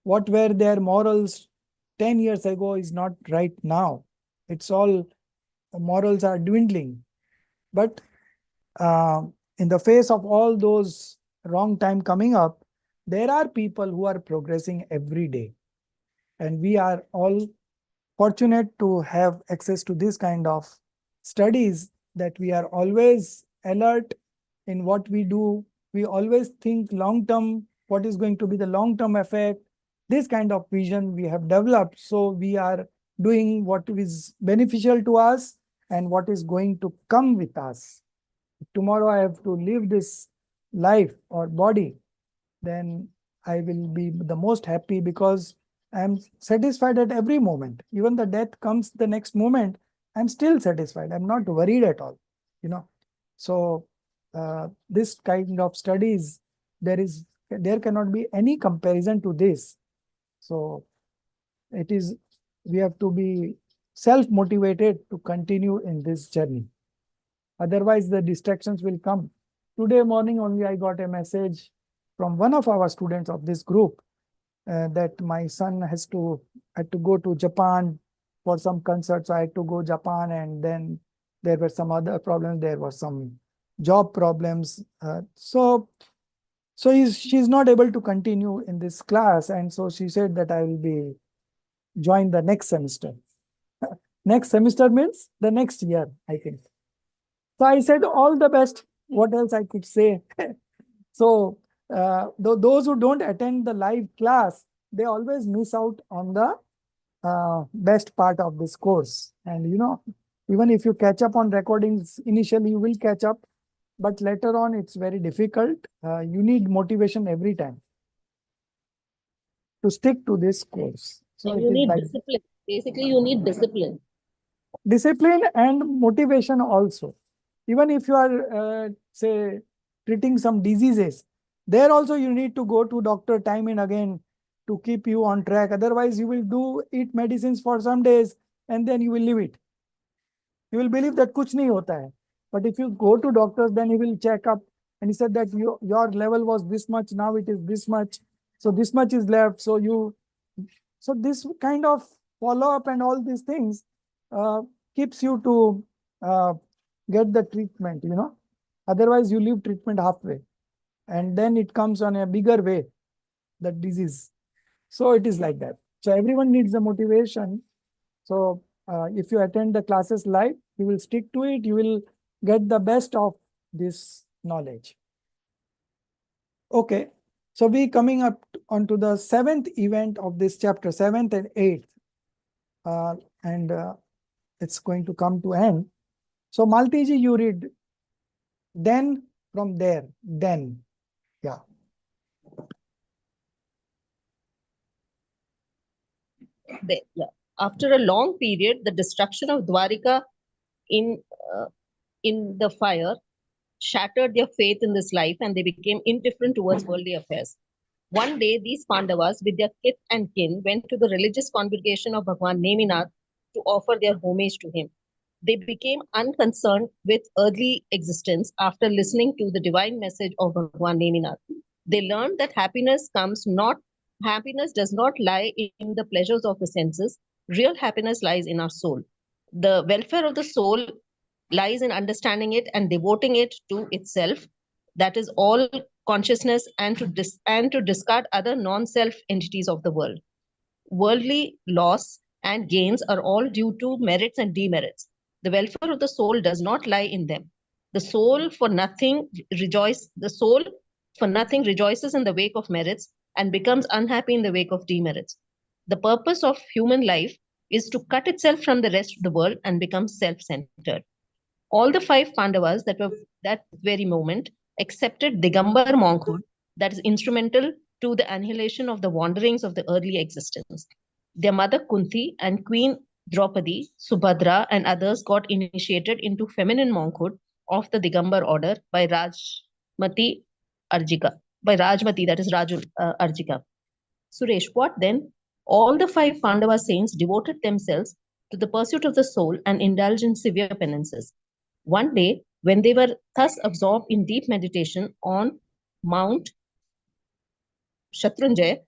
What were their morals 10 years ago is not right now. It's all, morals are dwindling. But uh, in the face of all those wrong time coming up, there are people who are progressing every day. And we are all fortunate to have access to this kind of studies, that we are always alert in what we do. We always think long term, what is going to be the long term effect. This kind of vision we have developed. So we are doing what is beneficial to us and what is going to come with us. tomorrow I have to live this life or body, then I will be the most happy because I'm satisfied at every moment. Even the death comes the next moment, I'm still satisfied. I'm not worried at all, you know. So this kind of studies, there cannot be any comparison to this. So we have to be self-motivated to continue in this journey. Otherwise, the distractions will come. Today morning only I got a message from one of our students of this group that my son had to go to Japan for some concerts. I had to go Japan, and then there were some other problems. There were some job problems. So she's not able to continue in this class, and so she said that I will be join the next semester. Next semester means the next year, I think. So I said all the best. What else I could say? So those who don't attend the live class, they always miss out on the best part of this course. And even if you catch up on recordings, initially you will catch up, but later on it's very difficult. You need motivation every time to stick to this course. So And it you is need like discipline. Basically, you need discipline. discipline and motivation also. Even if you are, say, treating some diseases, there also you need to go to doctor time and again to keep you on track. Otherwise, you will eat medicines for some days and then you will leave it. You will believe that kuch nahi hota hai. But if you go to doctors, then he will check up and he said that your level was this much, now it is this much. So this much is left. So this kind of follow-up and all these things keeps you to get the treatment, Otherwise, you leave treatment halfway. And then it comes on a bigger way, the disease. So it is like that. So everyone needs the motivation. So if you attend the classes live, you will stick to it. You will get the best of this knowledge. Okay. So we coming up onto the 7th event of this chapter, 7th and 8th. And it's going to come to end. So Maltiji, you read then from there, then. Yeah. Yeah. After a long period, the destruction of Dwarika in uh, in the fire shattered their faith in this life, and they became indifferent towards worldly affairs. One day, these Pandavas, with their kith and kin, went to the religious congregation of Bhagwan Neminath to offer their homage to him. They became unconcerned with earthly existence after listening to the divine message of Bhagwan Neminath. They learned that happiness does not lie in the pleasures of the senses. Real happiness lies in our soul. The welfare of the soul lies in understanding it and devoting it to itself. That is all consciousness, and to discard other non-self entities of the world. Worldly loss and gains are all due to merits and demerits. The welfare of the soul does not lie in them. The soul for nothing rejoices in the wake of merits and becomes unhappy in the wake of demerits. The purpose of human life is to cut itself from the rest of the world and become self-centered. All the 5 Pandavas that were that very moment accepted Digambar monkhood, that is instrumental to the annihilation of the wanderings of the earthly existence. Their mother Kunti and Queen Draupadi, Subhadra, and others got initiated into feminine monkhood of the Digambar order by Rajmati Arjika. By Rajmati, that is Arjika. Suresh, what then? All the 5 Pandava saints devoted themselves to the pursuit of the soul and indulged in severe penances. One day, when they were thus absorbed in deep meditation on Mount Shatrunjay,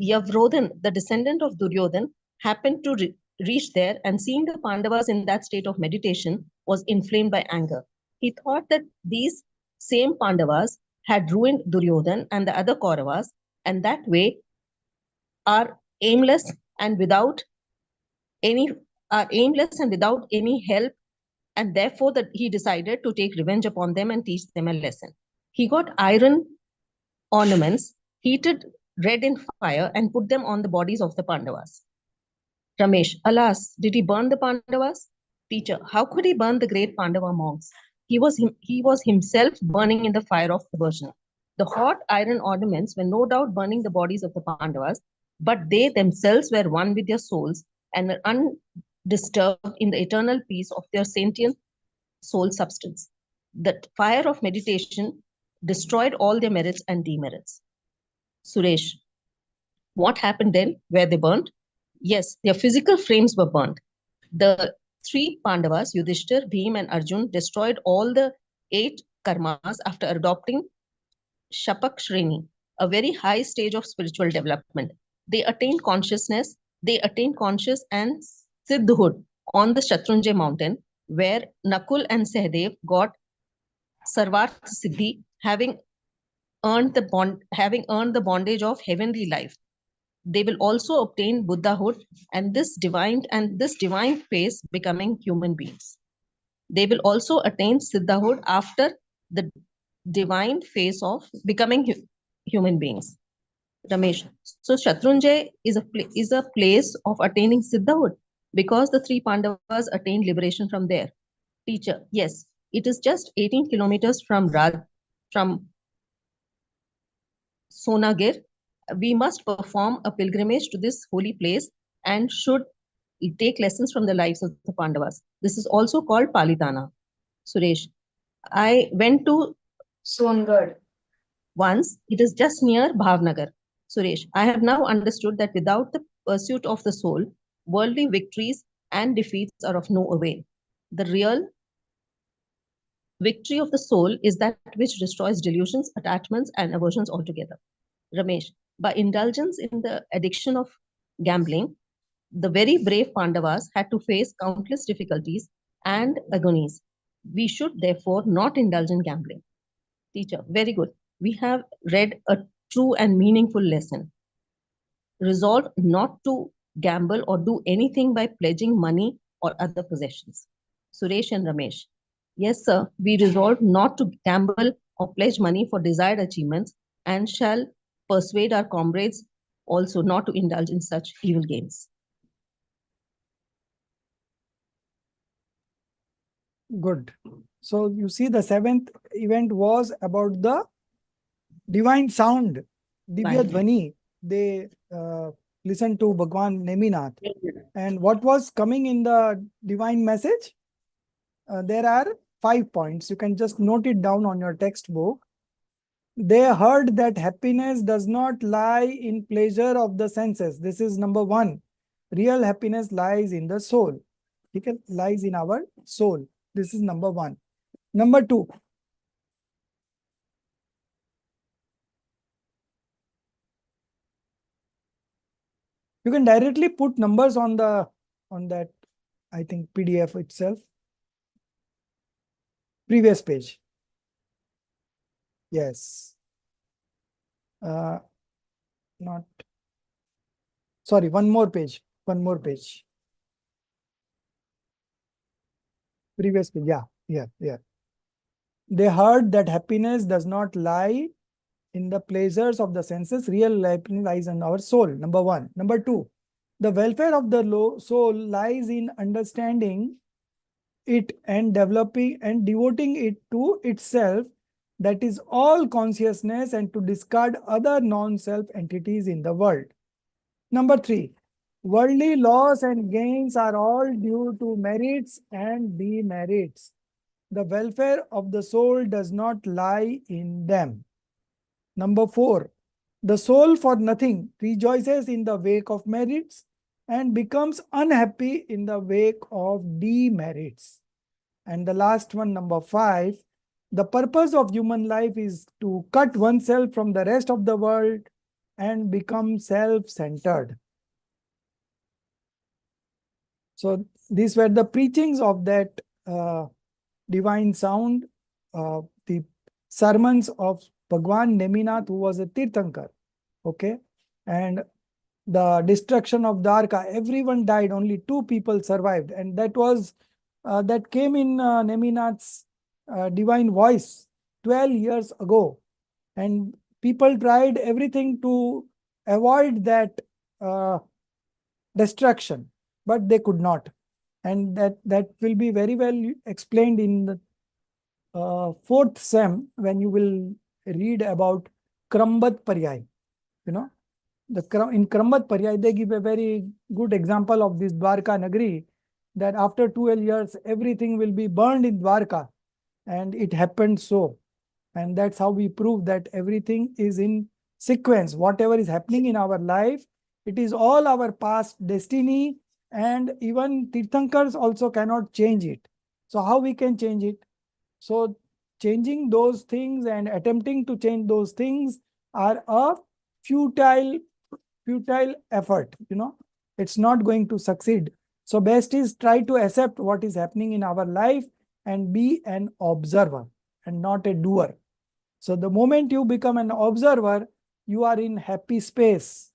Yavrodhan, the descendant of Duryodhan, happened to reach there, and seeing the Pandavas in that state of meditation, was inflamed by anger. He thought that these same Pandavas had ruined Duryodhan and the other Kauravas, and that way are aimless and without any help, and therefore that he decided to take revenge upon them and teach them a lesson. He got iron ornaments heated red in fire and put them on the bodies of the Pandavas. Ramesh, alas, did he burn the Pandavas? Teacher, how could he burn the great Pandava monks? He was himself burning in the fire of aversion. The hot iron ornaments were no doubt burning the bodies of the Pandavas, but they themselves were one with their souls and were undisturbed in the eternal peace of their sentient soul substance. The fire of meditation destroyed all their merits and demerits. Suresh, what happened then? Were they burnt? Yes, their physical frames were burnt. The three Pandavas, Yudhishthir, Bhim, and Arjun, destroyed all the 8 karmas after adopting Shapak Shreni, a very high stage of spiritual development. They attained consciousness, they attained conscious and siddhood on the Shatrunjay mountain, where Nakul and Sahadev got Sarvarth Siddhi, having earned the bondage of heavenly life. They will also obtain Buddhahood and this divine phase becoming human beings. They will also attain Siddhahood after the divine phase of becoming human beings. Ramesh, so Shatrunjay is a place of attaining Siddhahood because the 3 Pandavas attained liberation from there. Teacher, yes, it is just 18 kilometers from Sonagir. We must perform a pilgrimage to this holy place and should take lessons from the lives of the Pandavas. This is also called Palitana. Suresh, I went to Songad. once. It is just near Bhavnagar. Suresh, I have now understood that without the pursuit of the soul, worldly victories and defeats are of no avail. The real victory of the soul is that which destroys delusions, attachments, and aversions altogether. Ramesh, by indulgence in the addiction of gambling, the very brave Pandavas had to face countless difficulties and agonies. We should therefore not indulge in gambling. Teacher, very good. We have read a true and meaningful lesson. Resolve not to gamble or do anything by pledging money or other possessions. Suresh and Ramesh. Yes, sir, we resolve not to gamble or pledge money for desired achievements and shall persuade our comrades also not to indulge in such evil games. Good. So you see, the 7th event was about the divine sound, Divya Dhvani. They listened to Bhagwan Neminath. And what was coming in the divine message? There are 5 points. You can just note it down on your textbook. They heard that happiness does not lie in pleasure of the senses. This is number 1. Real happiness lies in the soul. It lies in our soul. This is number 1. Number 2. You can directly put numbers on that, I think, PDF itself. Previous page. Yes. Not. Sorry, one more page. One more page. Previous page. Yeah. They heard that happiness does not lie in the pleasures of the senses. Real happiness lies in our soul. Number 1. Number 2. The welfare of the soul lies in understanding it and developing and devoting it to itself, that is all consciousness, and to discard other non-self entities in the world. Number 3. Worldly loss and gains are all due to merits and demerits. The welfare of the soul does not lie in them. Number 4. The soul for nothing rejoices in the wake of merits and becomes unhappy in the wake of demerits. And the last one, number 5. The purpose of human life is to cut oneself from the rest of the world and become self-centered. So these were the preachings of that divine sound, the sermons of Bhagwan Neminath, who was a Tirthankar. Okay. And the destruction of Dwarka, everyone died, only 2 people survived. And that was, that came in Neminath's divine voice 12 years ago. And people tried everything to avoid that destruction, but they could not. And that will be very well explained in the fourth sem when you will read about Krambat Paryay. You know, in Krambat Paryay, they give a very good example of this Dwarka Nagari, that after 12 years, everything will be burned in Dwarka. And it happened so. And that's how we prove that everything is in sequence. Whatever is happening in our life, it is all our past destiny, and even Tirthankars also cannot change it. So how we can change it? So changing those things and attempting to change those things are a futile effort. It's not going to succeed. So best is try to accept what is happening in our life and be an observer and not a doer. So the moment you become an observer, you are in happy space.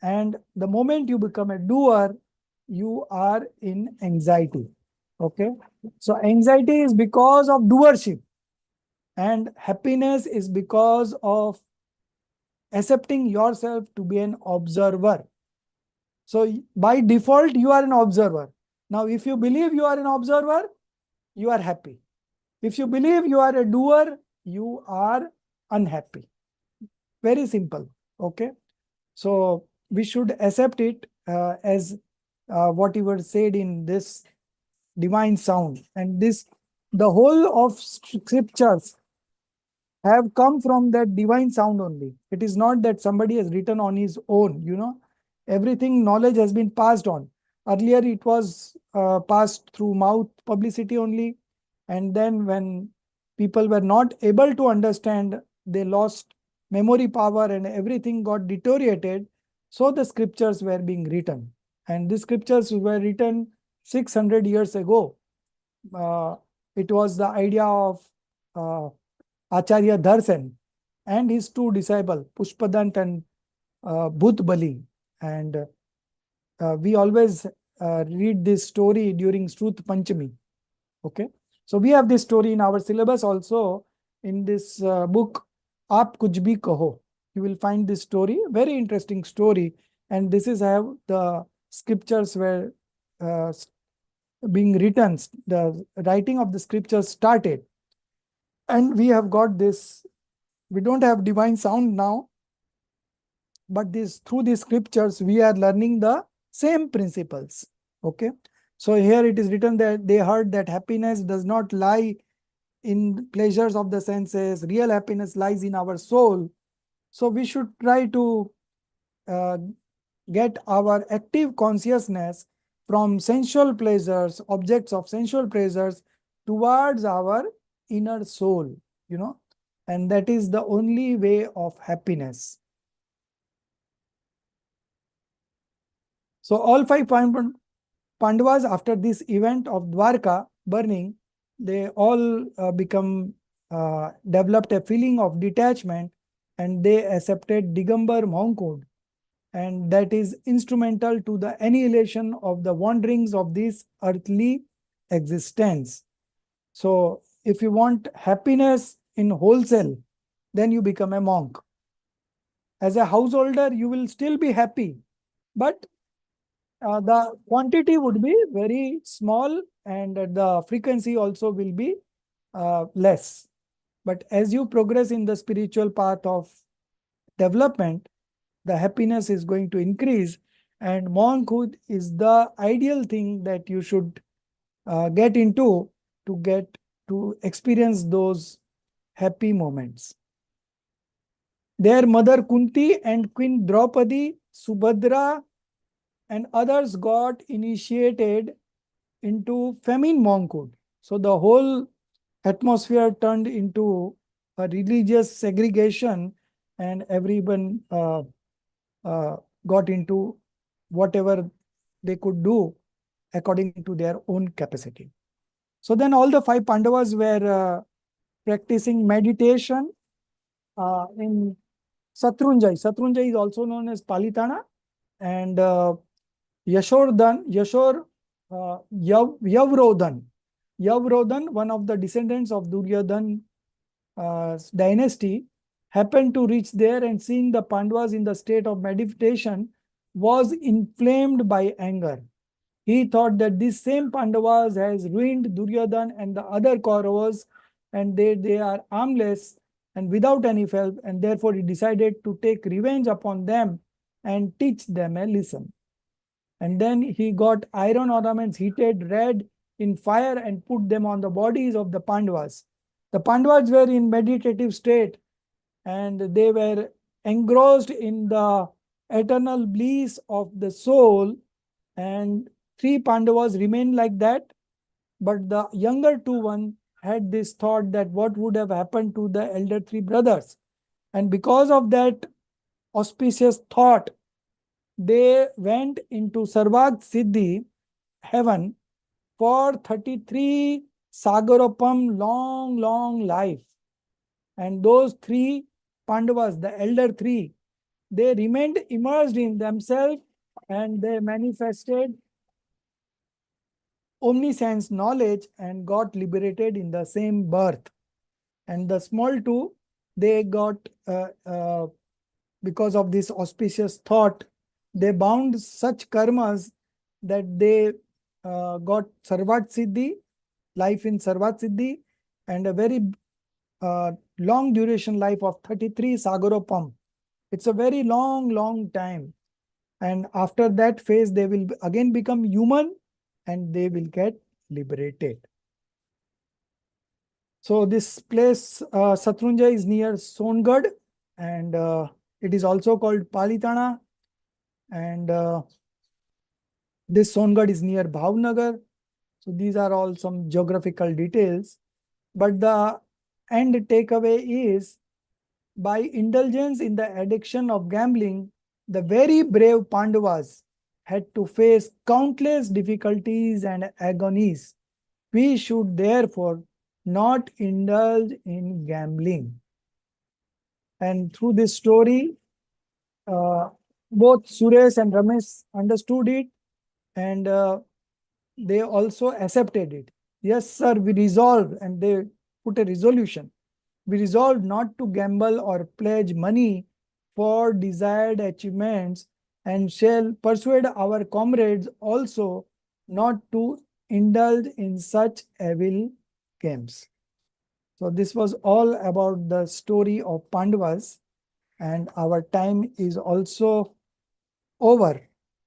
And the moment you become a doer, you are in anxiety. Okay. So anxiety is because of doership, and happiness is because of accepting yourself to be an observer. So by default, you are an observer. Now, if you believe you are an observer, you are happy. If you believe you are a doer, you are unhappy. Very simple. Okay. So we should accept it as whatever said in this divine sound. And the whole of scriptures have come from that divine sound only. It is not that somebody has written on his own. Everything knowledge has been passed on. Earlier it was passed through mouth publicity only, and then when people were not able to understand, they lost memory power and everything got deteriorated. So the scriptures were being written, and the scriptures were written 600 years ago. It was the idea of Acharya Dharsen and his two disciples, Pushpadant and Bhutbali. And we always read this story during Shruth Panchami. Okay. So we have this story in our syllabus also in this book, Aap Kuch Bhi Kaho. You will find this story, very interesting story. And this is how the scriptures were being written. The writing of the scriptures started. And we have got this. We don't have divine sound now, but through these scriptures, we are learning the same principles. Okay. So here it is written that they heard that happiness does not lie in pleasures of the senses. Real happiness lies in our soul. So we should try to get our active consciousness from sensual pleasures, objects of sensual pleasures, towards our inner soul, and that is the only way of happiness. So all five Pandavas, after this event of Dwarka burning, they all developed a feeling of detachment, and they accepted Digambar monkhood, and that is instrumental to the annihilation of the wanderings of this earthly existence. So if you want happiness in wholesale, then you become a monk. As a householder, you will still be happy, but the quantity would be very small, and the frequency also will be less. But as you progress in the spiritual path of development, the happiness is going to increase, and monkhood is the ideal thing that you should get into to experience those happy moments. Their mother Kunti and Queen Draupadi, Subhadra, and others got initiated into famine monkhood. So the whole atmosphere turned into a religious segregation, and everyone got into whatever they could do according to their own capacity. So then all the five Pandavas were practicing meditation in Satrunjay. Satrunjay is also known as Palitana, and Yavrodhan, one of the descendants of Duryodhan dynasty, happened to reach there, and seeing the Pandavas in the state of meditation, was inflamed by anger. he thought that this same Pandavas has ruined Duryodhan and the other Kauravas, and they are armless and without any help, and therefore he decided to take revenge upon them and teach them a lesson. And then he got iron ornaments heated red in fire and put them on the bodies of the Pandavas. The Pandavas were in meditative state and they were engrossed in the eternal bliss of the soul, and three Pandavas remained like that. But the younger one had this thought that what would have happened to the elder three brothers. And because of that auspicious thought, they went into Sarvag Siddhi, heaven, for 33 Sagaropam, long life. And those three Pandavas, the elder three, they remained immersed in themselves and they manifested omniscience knowledge and got liberated in the same birth. And the small two, they got, because of this auspicious thought, they bound such karmas that they got Sarvat Siddhi, life in Sarvat Siddhi, and a very long duration life of 33 Sagaropam. It's a very long time. And after that phase, they will again become human and they will get liberated. So this place, Satrunja, is near Songad, and it is also called Palitana. And this Songad is near Bhavnagar. So these are all some geographical details. But the end takeaway is, by indulgence in the addiction of gambling, the very brave Pandavas had to face countless difficulties and agonies. We should therefore not indulge in gambling. And through this story, both Suresh and Ramesh understood it, and they also accepted it. Yes, sir, we resolved, and they put a resolution. We resolved not to gamble or pledge money for desired achievements, and shall persuade our comrades also not to indulge in such evil games. So this was all about the story of Pandavas, and our time is also over.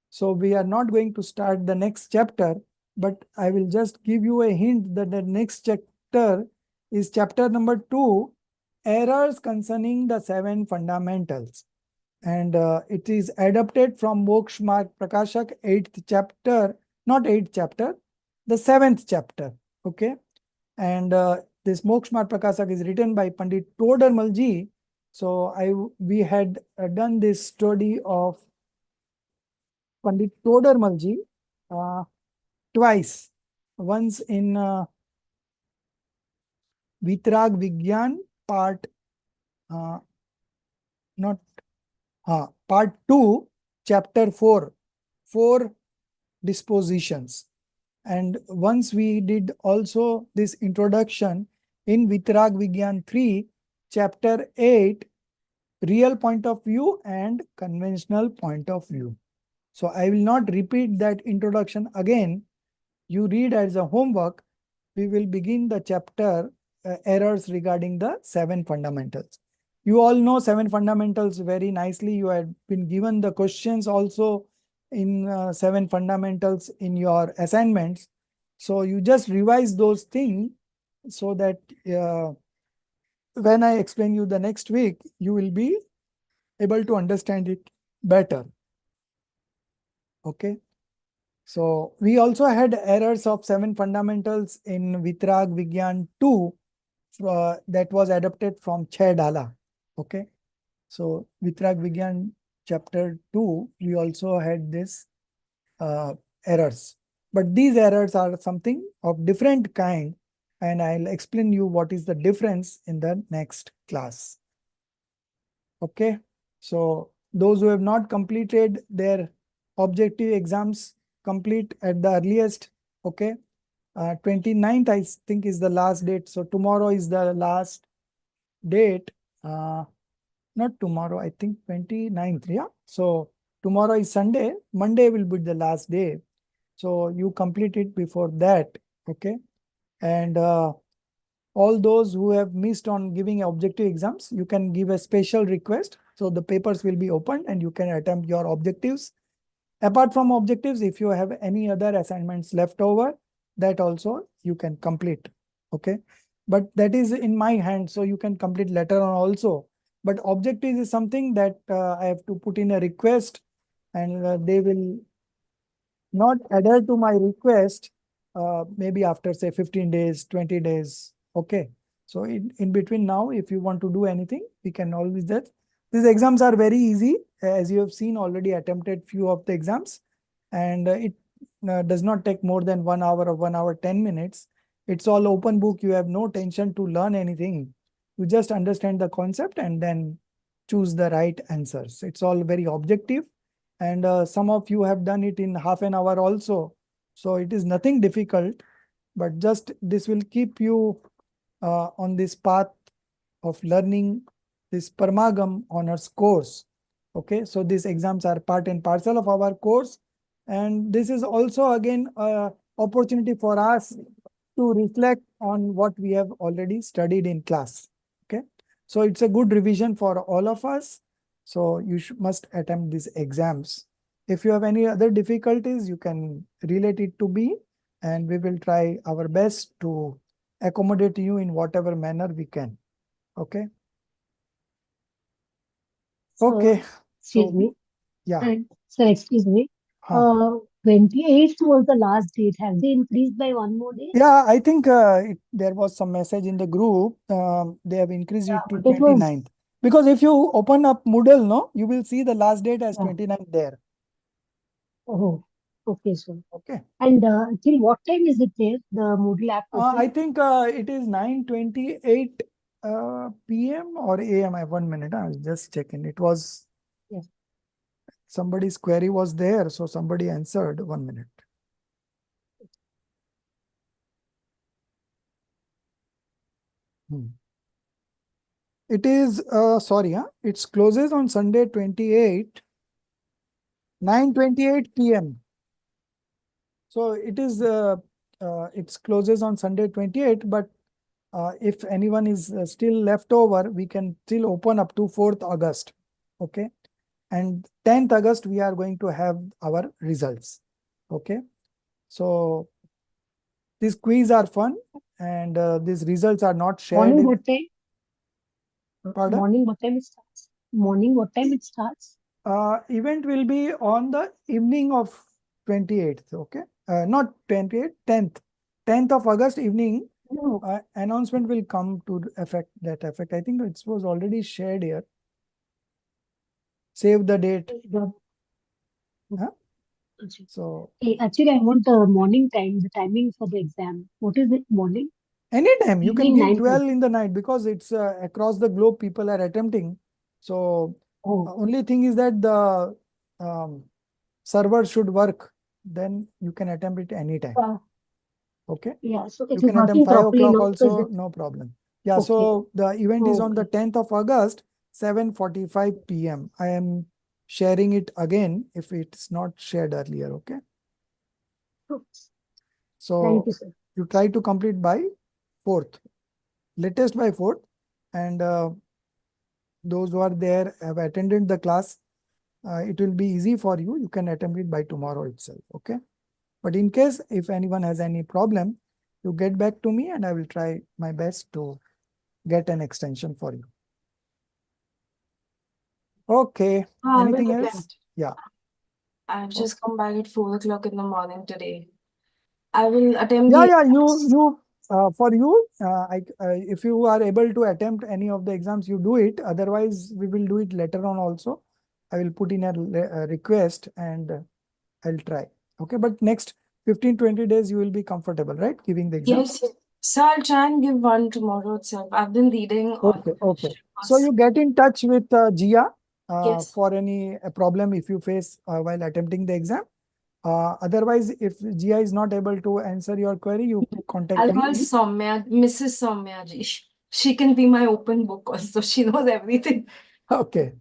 So we are not going to start the next chapter, but I will just give you a hint that the next chapter is chapter number 2, Errors Concerning the Seven Fundamentals. And it is adapted from Moksha Marg Prakashak, 8th chapter, not 8th chapter, the 7th chapter. Okay. And this Moksha Marg Prakashak is written by Pandit Todarmal ji. So we had done this study of Pandit Todarmal ji twice. Once in Vitrag Vigyan part, part 2, chapter 4, 4 dispositions. And once we did also this introduction in Vitrag Vigyan 3, chapter 8, real point of view and conventional point of view. So I will not repeat that introduction again. You read as a homework. We will begin the chapter errors regarding the 7 fundamentals. You all know 7 fundamentals very nicely. You had been given the questions also in 7 fundamentals in your assignments. So you just revise those things so that when I explain you the next week, you will be able to understand it better. Okay. So we also had errors of 7 fundamentals in Vitrag Vigyan 2 that was adapted from Chhe Dala. Okay. So Vitrag Vigyan chapter 2, we also had this errors. But these errors are something of different kind, and I'll explain you what is the difference in the next class. Okay. So those who have not completed their objective exams, complete at the earliest. Okay. 29th, I think, is the last date. So tomorrow is the last date. Not tomorrow, I think 29th. Yeah. So tomorrow is Sunday. Monday will be the last day. So you complete it before that. Okay. And all those who have missed on giving objective exams, you can give a special request. So the papers will be opened and you can attempt your objectives. Apart from objectives, if you have any other assignments left over, that also you can complete. Okay. But that is in my hand, so you can complete later on also. But objectives is something that I have to put in a request, and they will not adhere to my request maybe after say 15 days, 20 days. Okay. So in between now, if you want to do anything, we can always that. These exams are very easy, as you have seen already attempted few of the exams, and it does not take more than 1 hour or 1 hour 10 minutes. It's all open book. You have no tension to learn anything. You just understand the concept and then choose the right answers. It's all very objective, and some of you have done it in half an hour also. So it is nothing difficult, but just this will keep you on this path of learning this Parmagam honors course. Okay, so these exams are part and parcel of our course, and this is also again a opportunity for us to reflect on what we have already studied in class. Okay, so it's a good revision for all of us. So you must attempt these exams. If you have any other difficulties, you can relate it to me, and we will try our best to accommodate you in whatever manner we can. Okay. Okay. Excuse me. Yeah. And sir, excuse me. Huh. 28th was the last date. Have they increased by one more day? Yeah, I think there was some message in the group. They have increased it to But it was 29th. Because if you open up Moodle, no, you will see the last date as Yeah. 29th there. Oh, okay, sir. Okay. And till what time is it there, the Moodle app I open? think it is 9:28 PM or AM. 1 minute. I'll just check in. It was Yes. somebody's query was there, so somebody answered. 1 minute. It is sorry, it closes on Sunday 28, 9:28 PM. So it is it closes on Sunday 28, but if anyone is still left over, we can still open up to 4th August. Okay. And 10th August, we are going to have our results. Okay. So these quiz are fun, and these results are not shared. Morning what time? Pardon? Morning what time it starts? Morning what time it starts? Event will be on the evening of 28th. Okay. Not 28th, 10th. 10th of August evening. No. Announcement will come to that effect. I think it was already shared here. Save the date. Huh? So actually, I want the morning time, the timing for the exam. What is it, morning? anytime you can Evening give 9:30. 12 in the night, because it's across the globe people are attempting. So only thing is that the server should work. Then you can attempt it anytime. Okay. Yeah, so You it is can attempt working 5 properly o'clock now because also, it, no problem. Yeah, Okay. so the event is on the Okay. 10th of August, 7:45 PM. I am sharing it again if it's not shared earlier. Okay. So Thank you, sir. you try to complete by 4th, latest by 4th, and those who are there have attended the class. It will be easy for you. You can attempt it by tomorrow itself. Okay. But in case if anyone has any problem, you get back to me and I will try my best to get an extension for you. Okay. I will Anything else? attempt. Yeah. I've just come back at 4 o'clock in the morning today. I will attempt Yeah, the yeah. exams. For you, if you are able to attempt any of the exams, you do it. Otherwise, we will do it later on also. I will put in a request and I'll try. Okay. But next 15-20 days, you will be comfortable, right? Giving the exams. Yes, so I'll try and give one tomorrow itself. I've been reading on Okay, okay. So you get in touch with Jia Yes. for any problem if you face while attempting the exam. Otherwise, if Jia is not able to answer your query, you contact I'll me. call Soumya, Mrs. Soumya ji. She can be my open book also. She knows everything. Okay.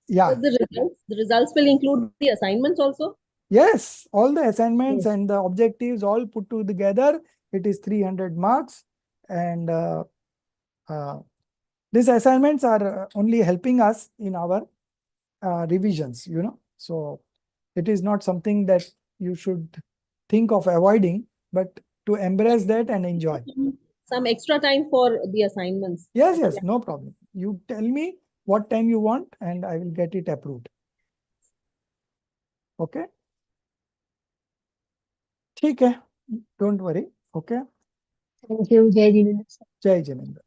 Yeah. So the results will include the assignments also? Yes, all the assignments Yes. and the objectives all put together, it is 300 marks. And these assignments are only helping us in our revisions, So it is not something that you should think of avoiding, but to embrace that and enjoy. Some extra time for the assignments. Yes, yes, no problem. You tell me what time you want and I will get it approved. Okay? ठीक है, don't worry. Okay? Thank you, Jai Jinendra sir. जय जिनेंद्र।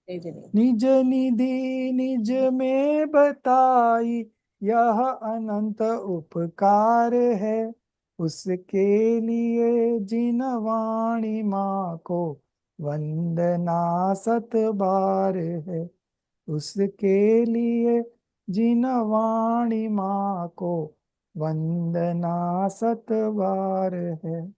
जय जिनेंद्र। निज निधि निज में बताई, यह अनंत उपकार है, उसके लिए जिन वाणी माँ को वंदना सत बार है, उसके लिए जिन वाणी माँ को वंदना सत बार है।